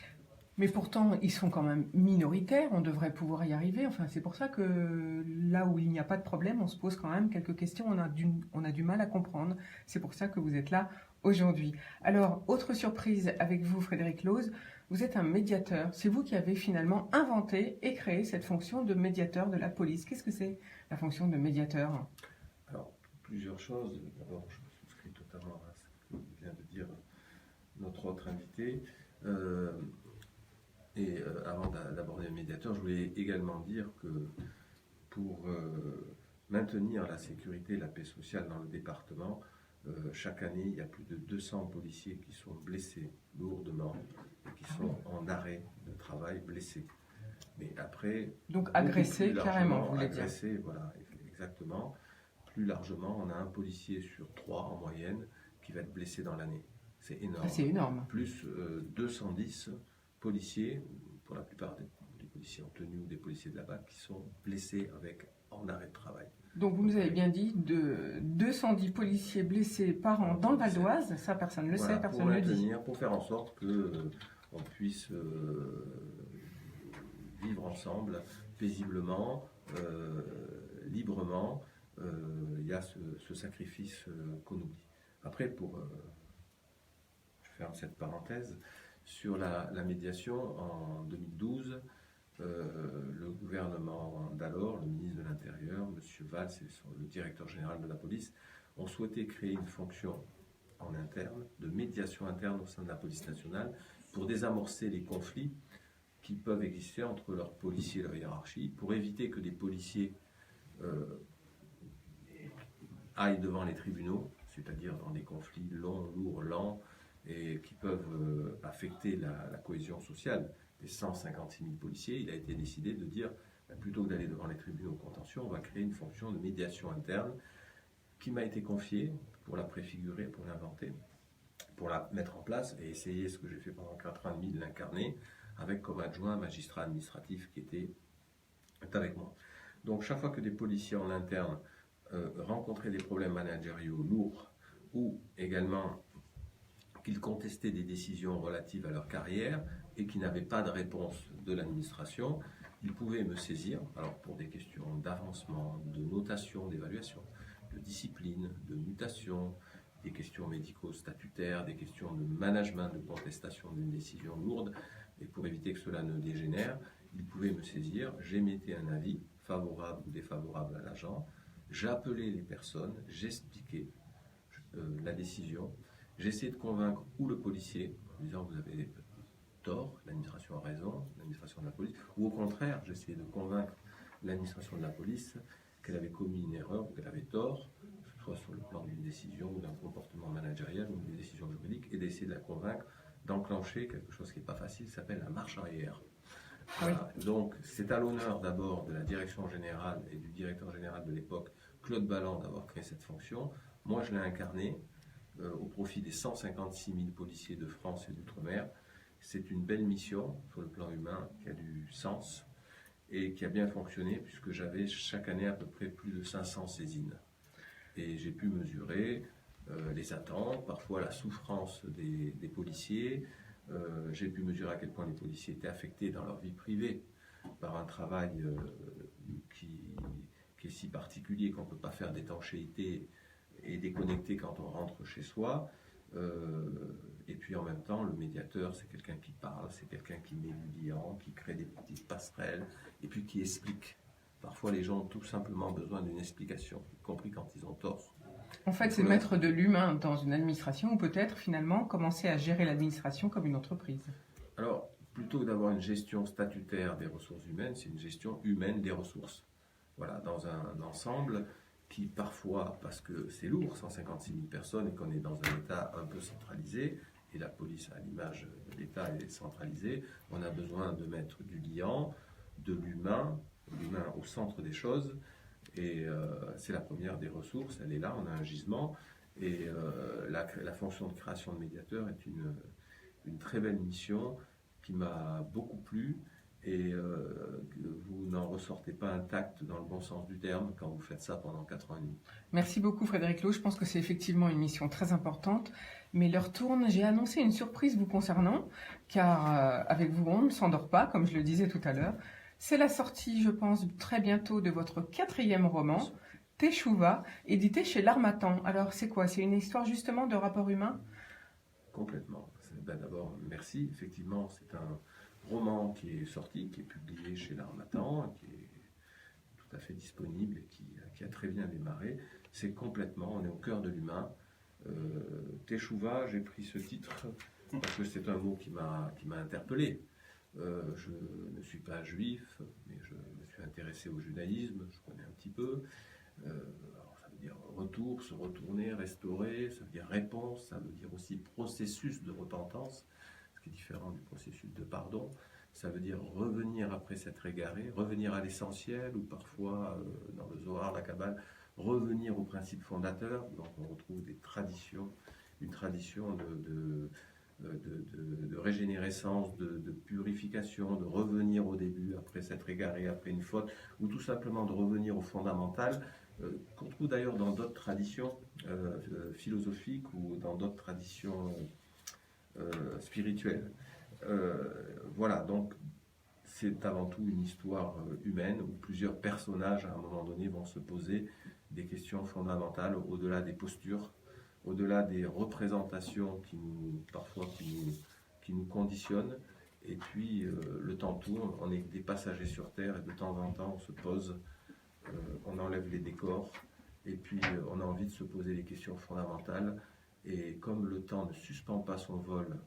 Mais pourtant, ils sont quand même minoritaires, on devrait pouvoir y arriver. Enfin, c'est pour ça que là où il n'y a pas de problème, on se pose quand même quelques questions, on a du mal à comprendre. C'est pour ça que vous êtes là aujourd'hui. Alors, autre surprise avec vous, Frédéric Loos, vous êtes un médiateur. C'est vous qui avez finalement inventé et créé cette fonction de médiateur de la police. Qu'est-ce que c'est la fonction de médiateur? Alors, plusieurs choses. D'abord, je souscris totalement à ce que vient de dire notre autre invité. Avant d'aborder le médiateur, je voulais également dire que pour maintenir la sécurité et la paix sociale dans le département, chaque année, il y a plus de 200 policiers qui sont blessés lourdement et qui sont en arrêt de travail blessés. Mais après... Donc agressés carrément, vous voulez agressés, voilà, exactement. Plus largement, on a un policier sur 3 en moyenne qui va être blessé dans l'année. C'est énorme. Ah, c'est énorme. Plus 210 policiers, pour la plupart des policiers en tenue ou des policiers de la BAC, qui sont blessés en arrêt de travail. Donc vous nous avez bien dit de 210 policiers blessés par an dans le Val d'Oise, ça personne ne le sait, personne ne le dit. Pour faire en sorte que on puisse vivre ensemble paisiblement, librement. Il y a ce sacrifice qu'on oublie. Après, je ferme cette parenthèse, sur la médiation en 2012, le gouvernement d'alors, le ministre de l'Intérieur, M. Valls et le directeur général de la police, ont souhaité créer une fonction en interne, de médiation interne au sein de la police nationale, pour désamorcer les conflits qui peuvent exister entre leurs policiers et leur hiérarchie, pour éviter que des policiers aillent devant les tribunaux, c'est-à-dire dans des conflits longs, lourds, lents, et qui peuvent affecter la cohésion sociale des 156 000 policiers. Il a été décidé de dire, plutôt que d'aller devant les tribunaux contentieux, on va créer une fonction de médiation interne qui m'a été confiée pour la préfigurer, pour l'inventer, pour la mettre en place et essayer ce que j'ai fait pendant 4 ans et demi de l'incarner, avec comme adjoint un magistrat administratif qui était avec moi. Donc chaque fois que des policiers en interne rencontraient des problèmes managériaux lourds ou également qu'ils contestaient des décisions relatives à leur carrière et qui n'avaient pas de réponse de l'administration, ils pouvaient me saisir, alors pour des questions d'avancement, de notation, d'évaluation, de discipline, de mutation, des questions médico-statutaires, des questions de management, de contestation d'une décision lourde, et pour éviter que cela ne dégénère, ils pouvaient me saisir, j'émettais un avis favorable ou défavorable à l'agent, j'appelais les personnes, j'expliquais la décision, j'essayais de convaincre ou le policier en disant vous avez tort, l'administration a raison, l'administration de la police, ou au contraire, j'essayais de convaincre l'administration de la police qu'elle avait commis une erreur ou qu'elle avait tort, que ce soit sur le plan d'une décision ou d'un comportement managérial ou d'une décision juridique, et d'essayer de la convaincre d'enclencher quelque chose qui n'est pas facile, qui s'appelle la marche arrière. Voilà. Donc c'est à l'honneur d'abord de la direction générale et du directeur général de l'époque, Claude Balland, d'avoir créé cette fonction. Moi je l'ai incarnée au profit des 156 000 policiers de France et d'outre-mer. C'est une belle mission sur le plan humain qui a du sens et qui a bien fonctionné puisque j'avais chaque année à peu près plus de 500 saisines. Et j'ai pu mesurer les attentes, parfois la souffrance des policiers. J'ai pu mesurer à quel point les policiers étaient affectés dans leur vie privée par un travail qui est si particulier qu'on ne peut pas faire d'étanchéité et déconnecter quand on rentre chez soi. Et puis en même temps, le médiateur, c'est quelqu'un qui parle, c'est quelqu'un qui met du liant, qui crée des petites passerelles, et puis qui explique. Parfois, les gens ont tout simplement besoin d'une explication, y compris quand ils ont tort. En fait, c'est mettre de l'humain dans une administration, ou peut-être finalement commencer à gérer l'administration comme une entreprise. Alors, plutôt que d'avoir une gestion statutaire des ressources humaines, c'est une gestion humaine des ressources. Voilà, dans un ensemble qui parfois, parce que c'est lourd, 156 000 personnes, et qu'on est dans un État un peu centralisé, et la police, à l'image de l'État, est centralisée, on a besoin de mettre du liant, de l'humain au centre des choses, et c'est la première des ressources, elle est là, on a un gisement, et la fonction de création de médiateur est une très belle mission qui m'a beaucoup plu, et vous n'en ressortez pas intact dans le bon sens du terme quand vous faites ça pendant 4 ans et demi. Merci beaucoup Frédéric Lowe, je pense que c'est effectivement une mission très importante, mais l'heure tourne, j'ai annoncé une surprise vous concernant, car avec vous on ne s'endort pas, comme je le disais tout à l'heure. C'est la sortie, je pense, très bientôt de votre 4e roman, Teshuva, édité chez l'Harmattan. Alors c'est quoi? C'est une histoire justement de rapport humain? Complètement. D'abord, merci. Effectivement, c'est un roman qui est sorti, qui est publié chez l'Harmattan, qui est tout à fait disponible et qui a très bien démarré. C'est complètement, on est au cœur de l'humain. Teshuva, j'ai pris ce titre parce que c'est un mot qui m'a interpellé. Je ne suis pas juif, mais je me suis intéressé au judaïsme, je connais un petit peu. Alors ça veut dire retour, se retourner, restaurer, ça veut dire réponse, ça veut dire aussi processus de repentance, ce qui est différent du processus de pardon. Ça veut dire revenir après s'être égaré, revenir à l'essentiel, ou parfois, dans le Zohar, la Kabbale, revenir aux principes fondateurs. Donc on retrouve des traditions, une tradition de régénérescence, de purification, de revenir au début après s'être égaré, après une faute, ou tout simplement de revenir au fondamental, qu'on trouve d'ailleurs dans d'autres traditions philosophiques ou dans d'autres traditions spirituelles. Voilà, donc c'est avant tout une histoire humaine où plusieurs personnages à un moment donné vont se poser des questions fondamentales au-delà des postures, au-delà des représentations qui nous conditionnent. Et puis le temps tourne, on est des passagers sur Terre et de temps en temps on se pose, on enlève les décors et puis on a envie de se poser les questions fondamentales. Et comme le temps ne suspend pas son vol,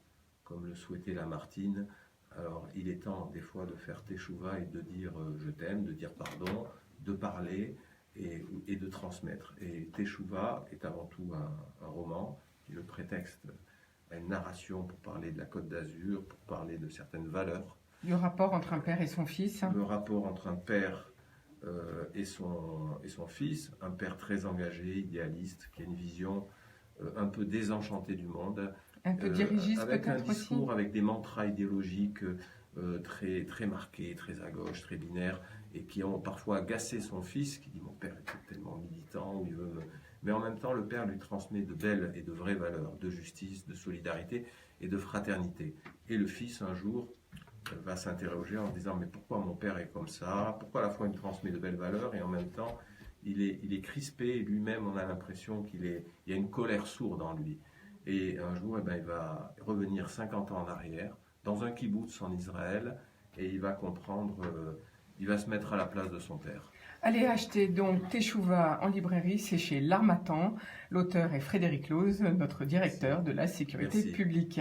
comme le souhaitait Lamartine, alors il est temps des fois de faire teshuva et de dire je t'aime, de dire pardon, de parler et de transmettre. Et teshuva est avant tout un roman qui est le prétexte à une narration pour parler de la Côte d'Azur, pour parler de certaines valeurs. Le rapport entre un père et son fils. Le rapport entre un père et son fils, un père très engagé, idéaliste, qui a une vision un peu désenchantée du monde. Un peu dirigiste avec un peut-être discours, aussi. avec des mantras idéologiques très, très marqués, très à gauche, très binaires, et qui ont parfois agacé son fils, qui dit mon père était tellement militant, il veut me... mais en même temps le père lui transmet de belles et de vraies valeurs, de justice, de solidarité et de fraternité. Et le fils un jour va s'interroger en se disant mais pourquoi mon père est comme ça, pourquoi à la fois il me transmet de belles valeurs et en même temps il est crispé, et lui-même on a l'impression il y a une colère sourde en lui. Et un jour, il va revenir 50 ans en arrière, dans un kibboutz en Israël, et il va comprendre, il va se mettre à la place de son père. Allez acheter donc Teshuva en librairie, c'est chez L'Harmattan. L'auteur est Frédéric Loz, notre directeur de la sécurité publique.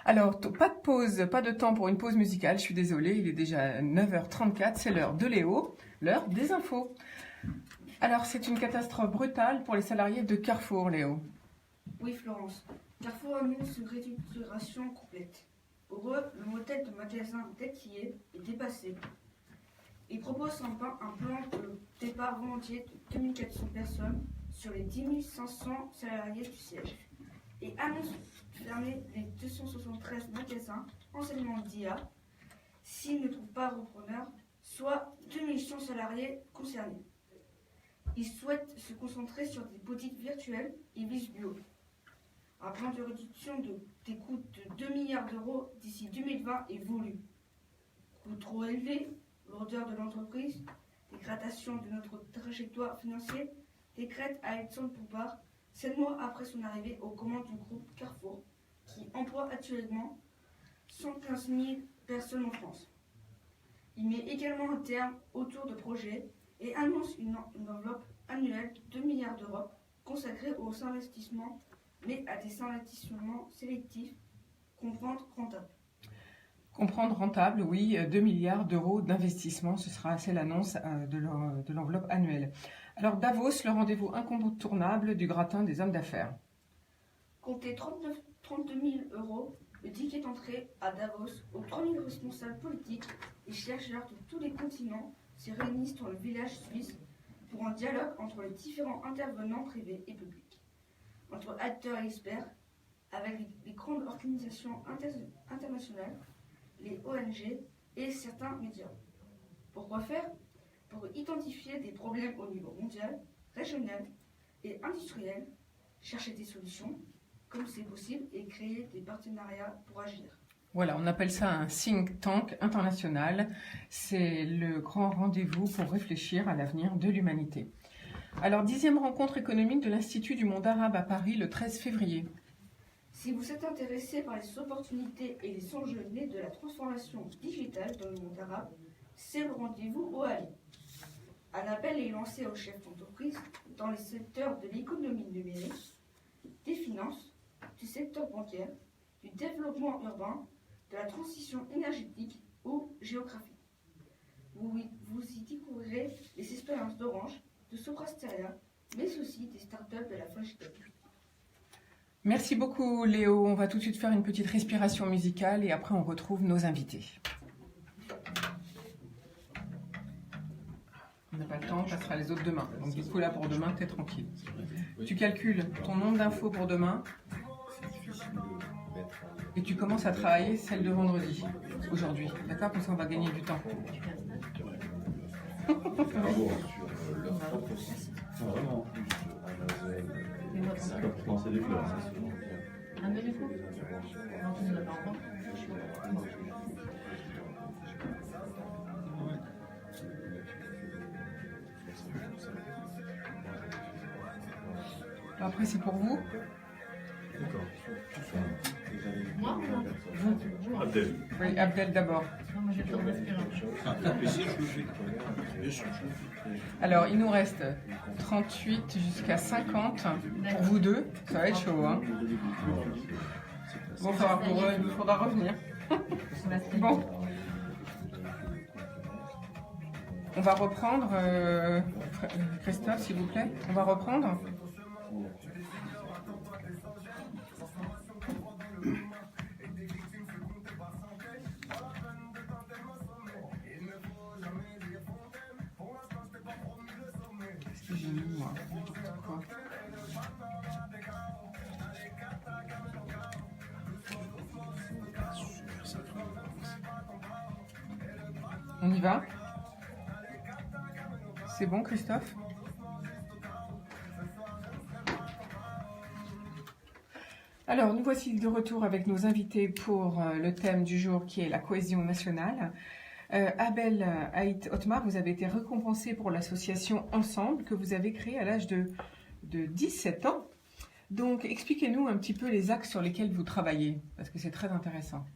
Alors, pas de pause, pas de temps pour une pause musicale, je suis désolée, il est déjà 9h34, c'est l'heure de Léo, l'heure des infos. Alors, c'est une catastrophe brutale pour les salariés de Carrefour, Léo. Oui, Florence. Carrefour annonce une restructuration complète. Pour eux, le modèle de magasin dédié est dépassé. Ils proposent un plan de départ volontiers de 2400 personnes sur les 10 500 salariés du siège et annoncent fermer les 273 magasins enseignement d'IA s'ils ne trouvent pas repreneur, soit 2100 salariés concernés. Ils souhaitent se concentrer sur des boutiques virtuelles et bio. Un plan de réduction des coûts de 2 milliards d'euros d'ici 2020 est voulu. Coût trop élevé, lourdeur de l'entreprise, dégradation de notre trajectoire financière, décrète Alexandre Poupard 7 mois après son arrivée aux commandes du groupe Carrefour, qui emploie actuellement 115 000 personnes en France. Il met également un terme autour de projets et annonce une enveloppe annuelle de 2 milliards d'euros consacrée aux investissements, mais à des investissements sélectifs, comprendre rentable. Comprendre rentable, oui, 2 milliards d'euros d'investissement, c'est l'annonce de l'enveloppe annuelle. Alors Davos, le rendez-vous incontournable du gratin des hommes d'affaires. Comptez 32 000 euros le ticket d'entrée à Davos, où 3 000 responsables politiques et chercheurs de tous les continents se réunissent dans le village suisse pour un dialogue entre les différents intervenants privés et publics, entre acteurs et experts, avec les grandes organisations internationales, les ONG et certains médias. Pourquoi faire? Pour identifier des problèmes au niveau mondial, régional et industriel, chercher des solutions comme c'est possible et créer des partenariats pour agir. Voilà, on appelle ça un think tank international. C'est le grand rendez-vous pour réfléchir à l'avenir de l'humanité. Alors, 10e rencontre économique de l'Institut du monde arabe à Paris le 13 février. Si vous êtes intéressé par les opportunités et les enjeux nés de la transformation digitale dans le monde arabe, c'est le rendez-vous au Ali. Un appel est lancé aux chefs d'entreprise dans les secteurs de l'économie numérique, des finances, du secteur bancaire, du développement urbain, de la transition énergétique ou géographique. Vous y découvrirez les expériences d'Orange, de Soprasteria, mais aussi des startups de la French Tech. Merci beaucoup Léo, on va tout de suite faire une petite respiration musicale et après on retrouve nos invités. n'a pas le temps, on passera les autres demain. Donc du coup là pour demain, t'es tranquille. Tu calcules ton nombre d'infos pour demain et tu commences à travailler celle de vendredi, aujourd'hui. D'accord? Comme ça on va gagner du temps. Vraiment. C'est comme pour lancer des fleurs. Un demi-fou? Non, tu ne l'as pas encore. Après c'est pour vous. D'accord. Moi? Abdel. Oui, Abdel d'abord. Non, moi j'ai le temps de respirer. Alors, il nous reste 38 jusqu'à 50 pour vous deux. Ça va être chaud, hein? Bon, il faudra revenir. Bon. On va reprendre. Christophe, s'il vous plaît. On va reprendre. On y va? C'est bon, Christophe? Alors, nous voici de retour avec nos invités pour le thème du jour qui est la cohésion nationale. Abel Haït Otmar, vous avez été récompensé pour l'association Ensemble que vous avez créée à l'âge de 17 ans. Donc, expliquez-nous un petit peu les axes sur lesquels vous travaillez, parce que c'est très intéressant.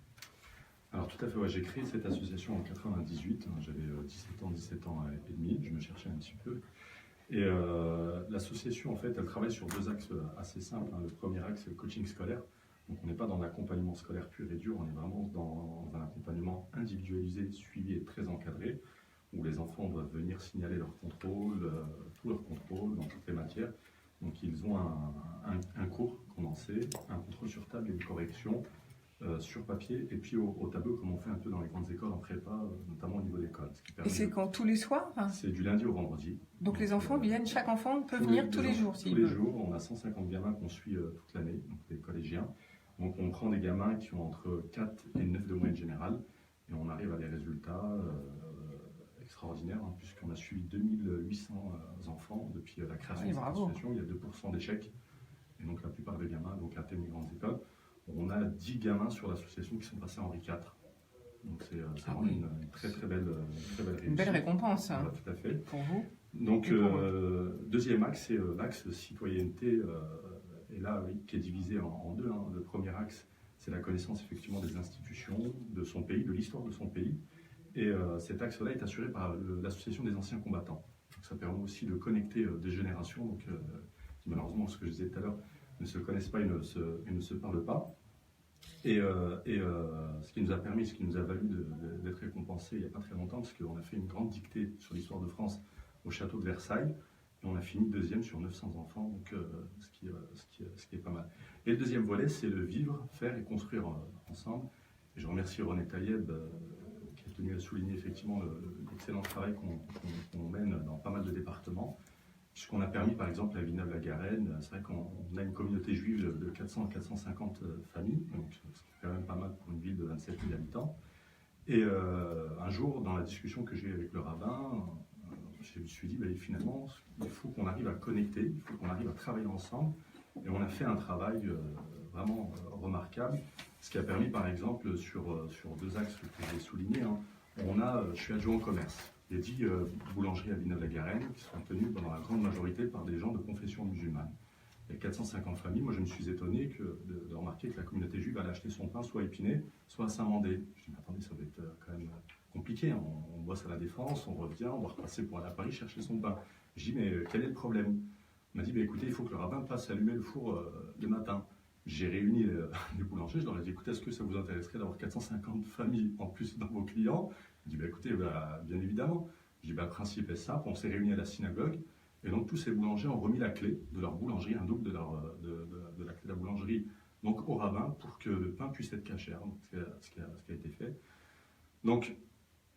Alors tout à fait, ouais, j'ai créé cette association en 98, j'avais 17 ans et demi, je me cherchais un petit peu. Et l'association, en fait, elle travaille sur deux axes assez simples. Le premier axe, c'est le coaching scolaire. Donc on n'est pas dans l'accompagnement scolaire pur et dur, on est vraiment dans un accompagnement individualisé, suivi et très encadré, où les enfants doivent venir signaler leur contrôle, tout leur contrôle dans toutes les matières. Donc ils ont un cours condensé, un contrôle sur table et une correction sur papier, et puis au tableau, comme on fait un peu dans les grandes écoles en prépa, notamment au niveau de l'école. Et c'est quand, tous les soirs? C'est du lundi au vendredi. Donc les enfants viennent, chaque enfant peut venir tous les jours Tous les jours, on a 150 gamins qu'on suit toute l'année, donc les collégiens. Donc on prend des gamins qui ont entre 4 et 9 de moyenne générale, et on arrive à des résultats extraordinaires, puisqu'on a suivi 2800 enfants depuis la création de cette association. Il y a 2% d'échecs, et donc la plupart des gamins atteignent les grandes écoles. On a 10 gamins sur l'association qui sont passés à Henri IV. Donc c'est vraiment une très belle réussite. Une belle récompense. Voilà, tout à fait. Pour vous. Donc deuxième axe, c'est l'axe citoyenneté, et là qui est divisé en deux. Le premier axe, c'est la connaissance effectivement des institutions, de son pays, de l'histoire de son pays. Et cet axe-là est assuré par l'association des anciens combattants. Donc, ça permet aussi de connecter des générations, donc, qui malheureusement, ce que je disais tout à l'heure, ne se connaissent pas et ne se parlent pas. Et ce qui nous a permis, ce qui nous a valu d'être récompensés il n'y a pas très longtemps, parce qu'on a fait une grande dictée sur l'histoire de France au château de Versailles, et on a fini deuxième sur 900 enfants, donc, ce qui est pas mal. Et le deuxième volet, c'est le vivre, faire et construire ensemble. Et je remercie René Taïeb, qui a tenu à souligner effectivement l'excellent travail qu'on mène dans pas mal de départements. Ce qu'on a permis, par exemple, à Villeneuve-la-Garenne, c'est vrai qu'on a une communauté juive de 400 à 450 familles, donc ce qui est quand même pas mal pour une ville de 27 000 habitants. Et un jour, dans la discussion que j'ai eue avec le rabbin, je me suis dit, finalement, il faut qu'on arrive à connecter, il faut qu'on arrive à travailler ensemble. Et on a fait un travail vraiment remarquable, ce qui a permis, par exemple, sur deux axes que j'ai soulignés, je suis adjoint au commerce. Il y a 10 boulangeries à Villeneuve-la-Garenne qui sont tenues dans la grande majorité par des gens de confession musulmane. Il y a 450 familles. Moi, je me suis étonné de remarquer que la communauté juive allait acheter son pain soit à Épinay, soit à Saint-Mandé. Je me dis, mais attendez, ça va être quand même compliqué. On bosse à la Défense, on revient, on va repasser pour aller à Paris chercher son pain. Je dis, mais quel est le problème? Il m'a dit, écoutez, il faut que le rabbin passe allumer le four le matin. J'ai réuni les boulangers, je leur ai dit, écoutez, est-ce que ça vous intéresserait d'avoir 450 familles en plus dans vos clients? Il dit, écoutez, bien évidemment. Je dis, le principe est simple, on s'est réunis à la synagogue, et donc tous ces boulangers ont remis la clé de leur boulangerie, un double de la clé de la boulangerie, donc au rabbin, pour que le pain puisse être cachère, donc ce qui a été fait. Donc,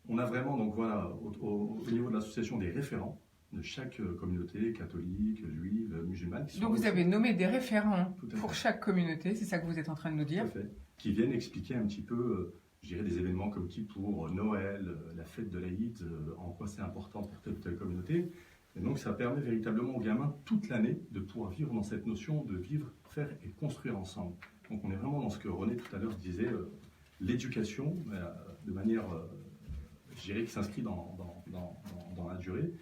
on a vraiment, donc voilà, au niveau de l'association, des référents de chaque communauté, catholique, juive, musulmane. Donc vous avez nommé des référents Tout à pour fait. chaque communauté, c'est ça que vous êtes en train de nous dire? Tout à fait. Qui viennent expliquer un petit peu, je dirais, des événements comme Kippour, Noël, la fête de l'Aïd, en quoi c'est important pour telle ou telle communauté. Et donc ça permet véritablement aux gamins toute l'année de pouvoir vivre dans cette notion de vivre, faire et construire ensemble. Donc on est vraiment dans ce que René tout à l'heure disait, l'éducation de manière, je dirais, qui s'inscrit dans la durée.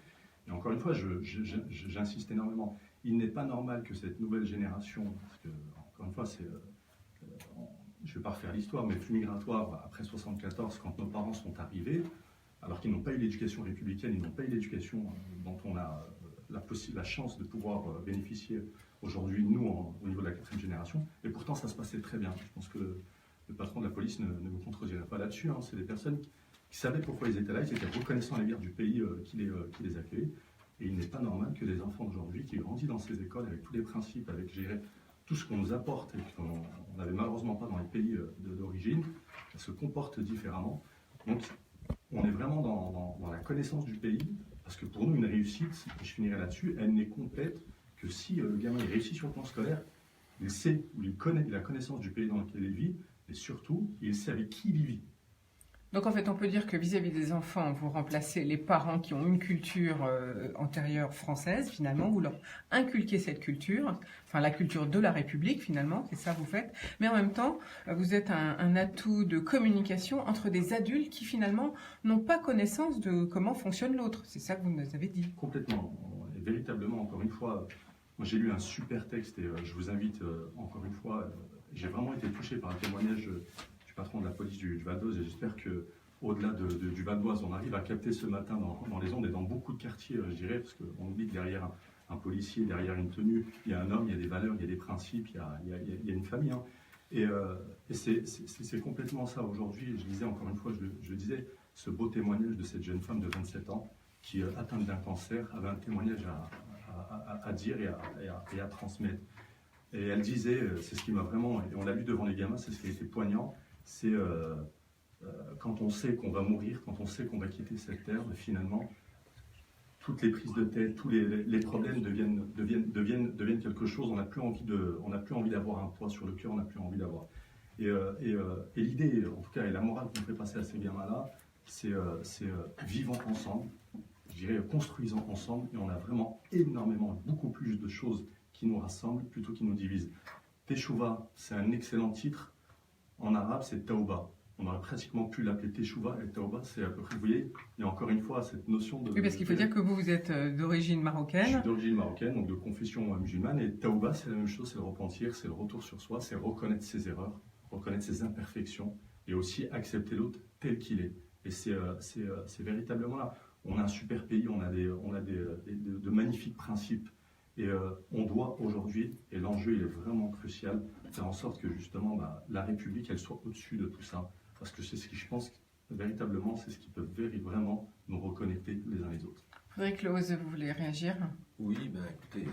Et encore une fois, j'insiste énormément. Il n'est pas normal que cette nouvelle génération, parce que, encore une fois, je ne vais pas refaire l'histoire, mais le flux migratoire après 1974, quand nos parents sont arrivés, alors qu'ils n'ont pas eu l'éducation républicaine, ils n'ont pas eu l'éducation dont on a la chance de pouvoir bénéficier aujourd'hui, nous, au niveau de la 4e génération, et pourtant ça se passait très bien. Je pense que le patron de la police ne vous contredirait pas là-dessus. Hein. C'est des personnes qui savaient pourquoi ils étaient là, ils étaient reconnaissants à l'égard du pays qui les accueillait. Et il n'est pas normal que des enfants d'aujourd'hui qui grandissent dans ces écoles avec tous les principes, avec tout ce qu'on nous apporte et qu'on n'avait malheureusement pas dans les pays d'origine, se comportent différemment. Donc on est vraiment dans la connaissance du pays, parce que pour nous, une réussite, et je finirai là-dessus, elle n'est complète que si le gamin il réussit sur le plan scolaire, il sait ou il connaît la connaissance du pays dans lequel il vit, et surtout, il sait avec qui il y vit. Donc en fait, on peut dire que vis-à-vis des enfants, vous remplacez les parents qui ont une culture antérieure française, finalement, vous leur inculquez cette culture, enfin la culture de la République, finalement, c'est ça que vous faites, mais en même temps, vous êtes un atout de communication entre des adultes qui finalement n'ont pas connaissance de comment fonctionne l'autre, c'est ça que vous nous avez dit. Complètement, et véritablement, encore une fois, moi j'ai lu un super texte et je vous invite encore une fois, j'ai vraiment été touché par un témoignage patron de la police du Val d'Oise, et j'espère qu'au-delà du Val d'Oise, on arrive à capter ce matin dans les ondes et dans beaucoup de quartiers, je dirais, parce qu'on oublie que derrière un policier, derrière une tenue, il y a un homme, il y a des valeurs, il y a des principes, il y a une famille. Hein. Et c'est complètement ça aujourd'hui. Je disais encore une fois, je disais, ce beau témoignage de cette jeune femme de 27 ans qui, atteinte d'un cancer, avait un témoignage à dire et à transmettre. Et elle disait, c'est ce qui m'a vraiment, et on l'a lu devant les gamins, c'est ce qui a été poignant, c'est quand on sait qu'on va mourir, quand on sait qu'on va quitter cette terre, mais finalement, toutes les prises de tête, tous les problèmes deviennent quelque chose, on n'a plus envie d'avoir un poids sur le cœur, on n'a plus envie d'avoir. Et l'idée, en tout cas, et la morale qu'on fait passer à ces gamins-là, c'est vivons ensemble, je dirais construisons ensemble, et on a vraiment énormément, beaucoup plus de choses qui nous rassemblent plutôt qui nous divisent. Teshuva, c'est un excellent titre. En arabe, c'est Taouba. On aurait pratiquement pu l'appeler Teshuva et Taouba, c'est à peu près, vous voyez, il y a encore une fois cette notion de... Oui, parce qu'il faut dire que vous êtes d'origine marocaine. Je suis d'origine marocaine, donc de confession musulmane, et Taouba, c'est la même chose, c'est le repentir, c'est le retour sur soi, c'est reconnaître ses erreurs, reconnaître ses imperfections, et aussi accepter l'autre tel qu'il est. Et c'est véritablement là. On a un super pays, on a de magnifiques principes, et on doit aujourd'hui, et l'enjeu il est vraiment crucial, faire en sorte que justement la République elle soit au-dessus de tout ça. Parce que c'est ce qui, je pense, véritablement, c'est ce qui peut vraiment nous reconnecter les uns les autres. Frédéric Lehose, vous voulez réagir? Oui, écoutez,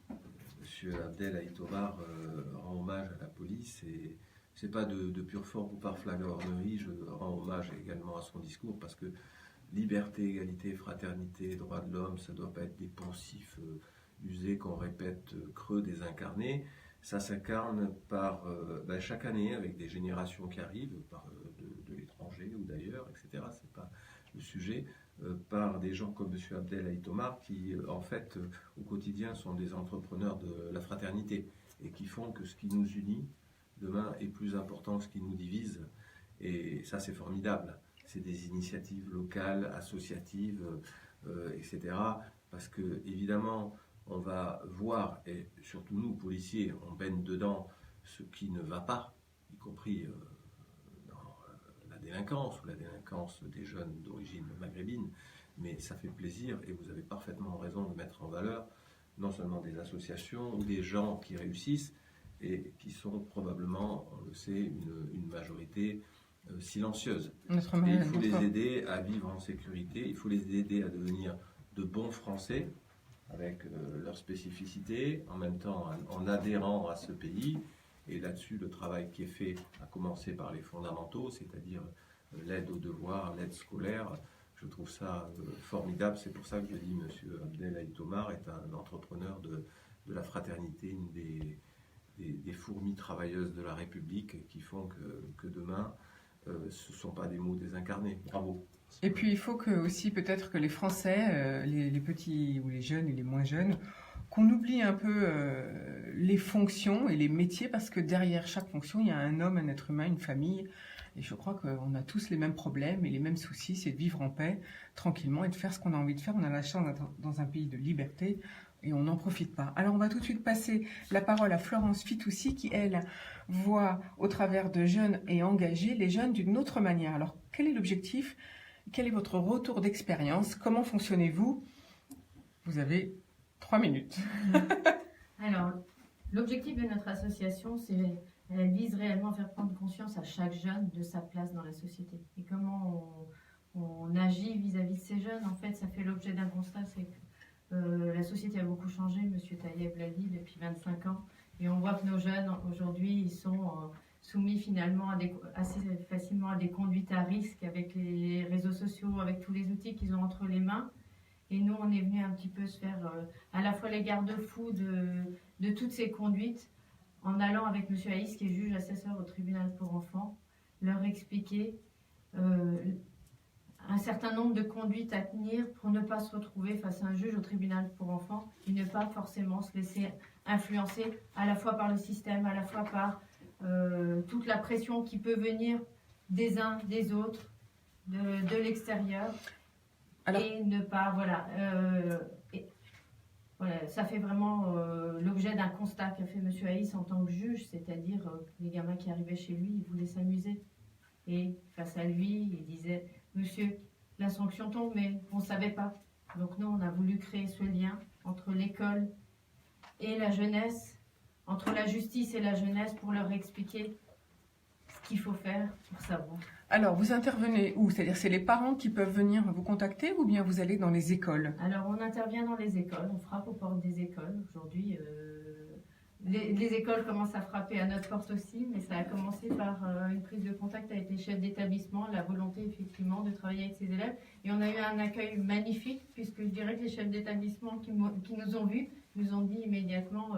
M. Abdel Aït-Omar rend hommage à la police et c'est pas de pure forme ou par flagornerie, je rends hommage également à son discours parce que liberté, égalité, fraternité, droits de l'homme, ça ne doit pas être des poncifs usés qu'on répète creux désincarnés. Ça s'incarne par chaque année avec des générations qui arrivent de l'étranger ou d'ailleurs, etc. C'est pas le sujet. Par des gens comme M. Abdel Aït-Omar qui, en fait, au quotidien sont des entrepreneurs de la fraternité et qui font que ce qui nous unit demain est plus important que ce qui nous divise. Et ça, c'est formidable. C'est des initiatives locales, associatives, etc. Parce que, évidemment, on va voir, et surtout nous, policiers, on baigne dedans ce qui ne va pas, y compris dans la délinquance ou la délinquance des jeunes d'origine maghrébine. Mais ça fait plaisir, et vous avez parfaitement raison de mettre en valeur non seulement des associations ou des gens qui réussissent, et qui sont probablement, on le sait, une majorité silencieuse. Et il faut les aider à vivre en sécurité, il faut les aider à devenir de bons Français avec leurs spécificités, en même temps en adhérant à ce pays. Et là-dessus, le travail qui est fait, à commencer par les fondamentaux, c'est-à-dire l'aide aux devoirs, l'aide scolaire. Je trouve ça formidable. C'est pour ça que je dis M. Abdelaït Omar est un entrepreneur de la fraternité, une des fourmis travailleuses de la République qui font que demain, ce ne sont pas des mots désincarnés. Bravo. Et puis il faut que aussi peut-être que les Français, les petits ou les jeunes et les moins jeunes, qu'on oublie un peu les fonctions et les métiers, parce que derrière chaque fonction, il y a un homme, un être humain, une famille. Et je crois qu'on a tous les mêmes problèmes et les mêmes soucis, c'est de vivre en paix, tranquillement, et de faire ce qu'on a envie de faire. On a la chance d'être dans un pays de liberté et on n'en profite pas. Alors on va tout de suite passer la parole à Florence Fitoussi, qui, elle, voit au travers de jeunes et engagés les jeunes d'une autre manière. Alors quel est l'objectif ? Quel est votre retour d'expérience ? Comment fonctionnez-vous ? Vous avez 3 minutes. Alors, l'objectif de notre association, elle vise réellement à faire prendre conscience à chaque jeune de sa place dans la société. Et comment on agit vis-à-vis de ces jeunes, en fait, ça fait l'objet d'un constat, c'est que la société a beaucoup changé, M. Taïeb l'a dit, depuis 25 ans. Et on voit que nos jeunes, aujourd'hui, ils sont soumis finalement assez facilement à des conduites à risque avec les réseaux sociaux, avec tous les outils qu'ils ont entre les mains. Et nous, on est venu un petit peu se faire à la fois les garde-fous de toutes ces conduites, en allant avec M. Haïs, qui est juge assesseur au tribunal pour enfants, leur expliquer un certain nombre de conduites à tenir pour ne pas se retrouver face à un juge au tribunal pour enfants et ne pas forcément se laisser influencer à la fois par le système, à la fois par toute la pression qui peut venir des uns, des autres, de l'extérieur. Alors, et ne pas, voilà, ça fait vraiment l'objet d'un constat qu'a fait M. Haïs en tant que juge, c'est-à-dire les gamins qui arrivaient chez lui, ils voulaient s'amuser. Et face à lui, il disait, monsieur, la sanction tombe, mais on ne savait pas. Donc nous, on a voulu créer ce lien entre l'école et la jeunesse, entre la justice et la jeunesse, pour leur expliquer ce qu'il faut faire pour savoir. Alors, vous intervenez où ? C'est-à-dire, c'est les parents qui peuvent venir vous contacter ou bien vous allez dans les écoles ? Alors, on intervient dans les écoles, on frappe aux portes des écoles. Aujourd'hui, les écoles commencent à frapper à notre porte aussi, mais ça a commencé par une prise de contact avec les chefs d'établissement, la volonté effectivement de travailler avec ces élèves. Et on a eu un accueil magnifique, puisque je dirais que les chefs d'établissement qui nous ont vus, nous ont dit immédiatement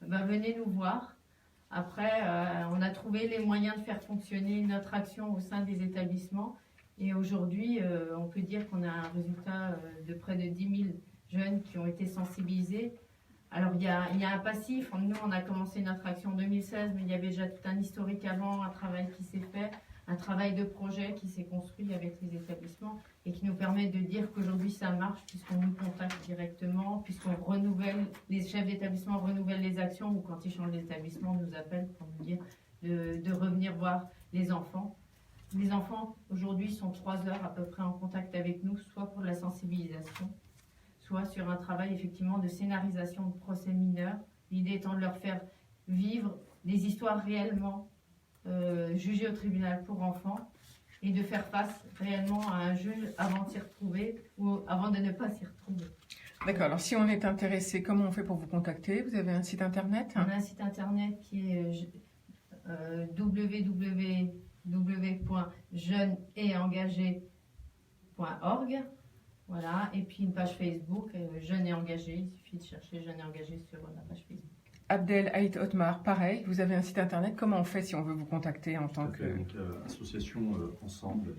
venez nous voir. Après, on a trouvé les moyens de faire fonctionner notre action au sein des établissements. Et aujourd'hui, on peut dire qu'on a un résultat de près de 10 000 jeunes qui ont été sensibilisés. Alors, il y a un passif. Nous, on a commencé notre action en 2016, mais il y avait déjà tout un historique avant, un travail qui s'est fait, un travail de projet qui s'est construit avec les établissements et qui nous permet de dire qu'aujourd'hui, ça marche puisqu'on nous contacte directement, puisqu'on renouvelle, les chefs d'établissement renouvellent les actions ou quand ils changent d'établissement, on nous appelle pour nous dire de revenir voir les enfants. Les enfants, aujourd'hui, sont 3 heures à peu près en contact avec nous, soit pour de la sensibilisation, soit sur un travail effectivement de scénarisation de procès mineurs. L'idée étant de leur faire vivre des histoires réellement jugées au tribunal pour enfants et de faire face réellement à un juge avant de s'y retrouver ou avant de ne pas s'y retrouver. D'accord, alors si on est intéressé, comment on fait pour vous contacter ? Vous avez un site internet ? On a un site internet qui est www.jeunesetengagé.org. Voilà, et puis une page Facebook, Jeunes et Engagés, il suffit de chercher Jeunes et Engagés sur la page Facebook. Abdelaït Omar, pareil, vous avez un site internet, comment on fait si on veut vous contacter en tant que... Donc, association ensemble,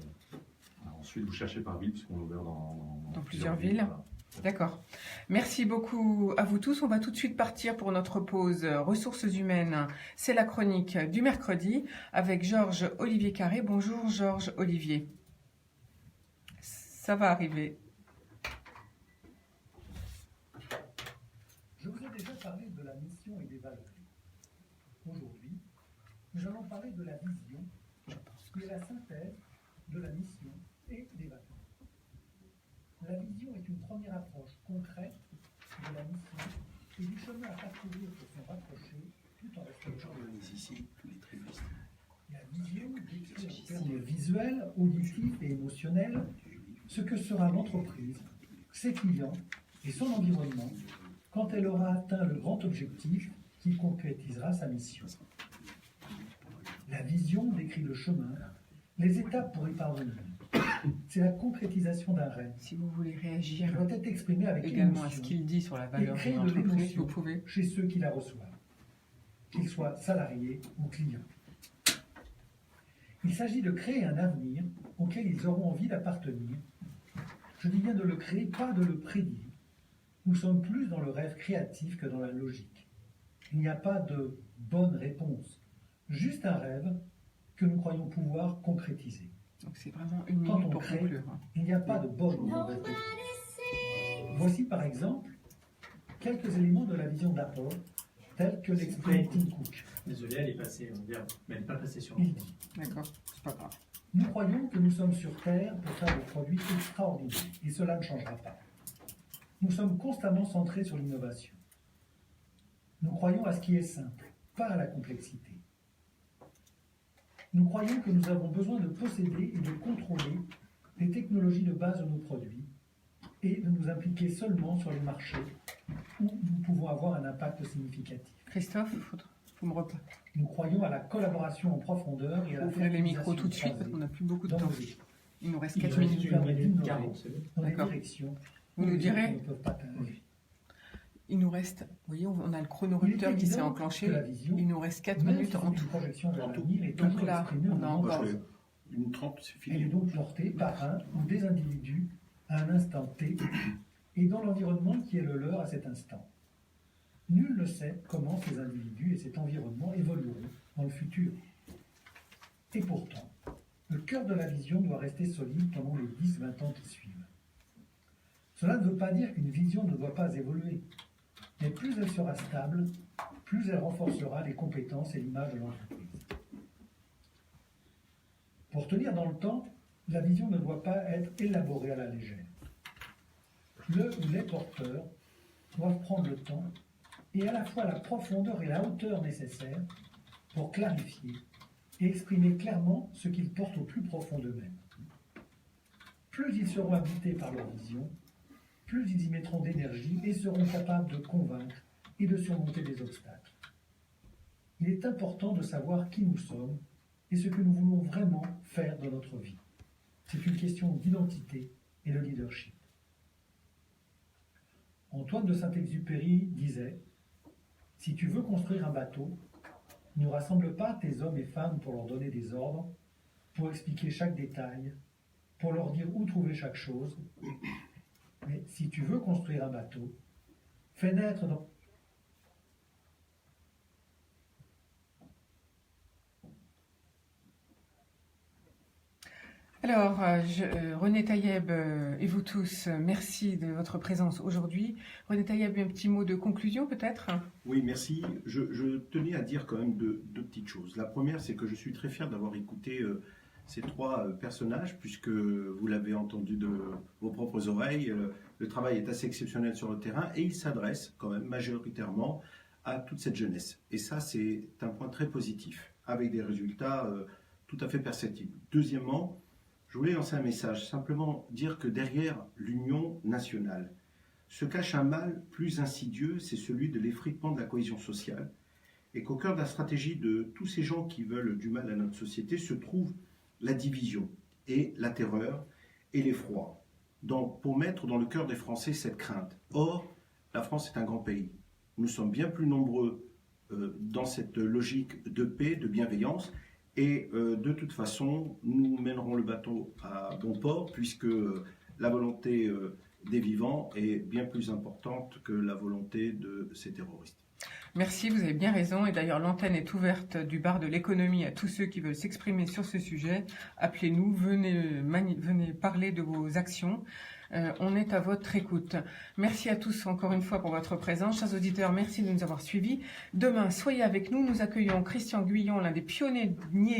ensuite vous cherchez par ville, puisqu'on est ouvert dans plusieurs villes. Voilà. D'accord. Merci beaucoup à vous tous. On va tout de suite partir pour notre pause ressources humaines. C'est la chronique du mercredi avec Georges Olivier Carré. Bonjour Georges Olivier. Ça va arriver. Je vous ai déjà parlé de la mission et des valeurs. Aujourd'hui, nous allons parler de la vision, qui est la synthèse de la mission et des valeurs. La vision est une première approche concrète de la mission et du chemin à parcourir pour s'en rapprocher tout en restant ici, tous les trimestres. La vision décrit en termes visuels, auditifs et émotionnels ce que sera l'entreprise, ses clients et son environnement quand elle aura atteint le grand objectif qui concrétisera sa mission. La vision décrit le chemin Les étapes pour y parvenir, c'est la concrétisation d'un rêve. Si vous voulez réagir qui doit être exprimé avec également à émotion ce qu'il dit sur la et valeur créer de de l'entreprise, l'émotion vous pouvez. chez ceux qui la reçoivent, qu'ils soient salariés ou clients. Il s'agit de créer un avenir auquel ils auront envie d'appartenir. Je dis bien de le créer, pas de le prédire. Nous sommes plus dans le rêve créatif que dans la logique. Il n'y a pas de bonne réponse, juste un rêve que nous croyons pouvoir concrétiser. Donc c'est vraiment une Quand minute on pour crée, conclure. il n'y a pas de bonne ou mauvaise réponse. Voici par exemple quelques éléments de la vision d'Apple, tels que l'exprime Tim Cook. Désolé, elle est passée en verbe, mais elle n'est pas passée sur Il dit D'accord, c'est pas grave. Nous croyons que nous sommes sur Terre pour faire des produits extraordinaires, et cela ne changera pas. Nous sommes constamment centrés sur l'innovation. Nous croyons à ce qui est simple, pas à la complexité. Nous croyons que nous avons besoin de posséder et de contrôler les technologies de base de nos produits et de nous impliquer seulement sur les marchés où nous pouvons avoir un impact significatif. Christophe, vous me reprendre. Nous croyons à la collaboration en profondeur et à la Ouvrez les micros fertilisation tout de suite parce croisée qu'on n'a plus beaucoup de dans temps. nos équipes. Il nous reste Il 4 nous minutes. permet d'innover 40 secondes. dans les D'accord. directions Vous où nous les autres direz. ne peuvent pas atteindre. Il nous reste, vous voyez, on a le chronorupteur Il est qui s'est évident enclenché. que la vision, Il nous reste 4 même minutes si en c'est une tout. projection vers En tout. l'avenir, est Donc encore là, exprimée on au a moment encore. présent. Une 30, c'est Elle est fini. donc portée par un ou des individus à un instant T et dans l'environnement qui est le leur à cet instant. Nul ne sait comment ces individus et cet environnement évolueront dans le futur. Et pourtant, le cœur de la vision doit rester solide pendant les 10-20 ans qui suivent. Cela ne veut pas dire qu'une vision ne doit pas évoluer, mais plus elle sera stable, plus elle renforcera les compétences et l'image de l'entreprise. Pour tenir dans le temps, la vision ne doit pas être élaborée à la légère. Le ou les porteurs doivent prendre le temps et à la fois la profondeur et la hauteur nécessaires pour clarifier et exprimer clairement ce qu'ils portent au plus profond d'eux-mêmes. Plus ils seront habités par leur vision, plus ils y mettront d'énergie et seront capables de convaincre et de surmonter des obstacles. Il est important de savoir qui nous sommes et ce que nous voulons vraiment faire de notre vie. C'est une question d'identité et de leadership. Antoine de Saint-Exupéry disait « Si tu veux construire un bateau, ne rassemble pas tes hommes et femmes pour leur donner des ordres, pour expliquer chaque détail, pour leur dire où trouver chaque chose. Mais si tu veux construire un bateau, fais naître dans... » Alors, René Taïeb et vous tous, merci de votre présence aujourd'hui. René Taïeb, un petit mot de conclusion peut-être? Oui, merci. Je tenais à dire quand même deux petites choses. La première, c'est que je suis très fier d'avoir écouté ces trois personnages, puisque vous l'avez entendu de vos propres oreilles. Le travail est assez exceptionnel sur le terrain et il s'adresse quand même majoritairement à toute cette jeunesse. Et ça, c'est un point très positif, avec des résultats tout à fait perceptibles. Deuxièmement, je voulais lancer un message, simplement dire que derrière l'union nationale se cache un mal plus insidieux, c'est celui de l'effritement de la cohésion sociale, et qu'au cœur de la stratégie de tous ces gens qui veulent du mal à notre société se trouve la division et la terreur et l'effroi, pour mettre dans le cœur des Français cette crainte. Or, la France est un grand pays. Nous sommes bien plus nombreux dans cette logique de paix, de bienveillance, et de toute façon, nous mènerons le bateau à bon port, puisque la volonté des vivants est bien plus importante que la volonté de ces terroristes. Merci, vous avez bien raison. Et d'ailleurs, l'antenne est ouverte du bar de l'économie à tous ceux qui veulent s'exprimer sur ce sujet. Appelez-nous, venez parler de vos actions. On est à votre écoute. Merci à tous encore une fois pour votre présence. Chers auditeurs, merci de nous avoir suivis. Demain, soyez avec nous. Nous accueillons Christian Guyon, l'un des pionniers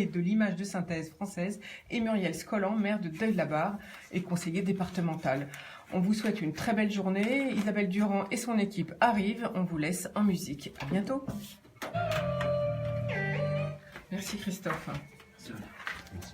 de l'image de synthèse française, et Muriel Scollan, maire de Deuil-la-Barre et conseiller départemental. On vous souhaite une très belle journée. Isabelle Durand et son équipe arrivent. On vous laisse en musique. À bientôt. Merci Christophe. Merci.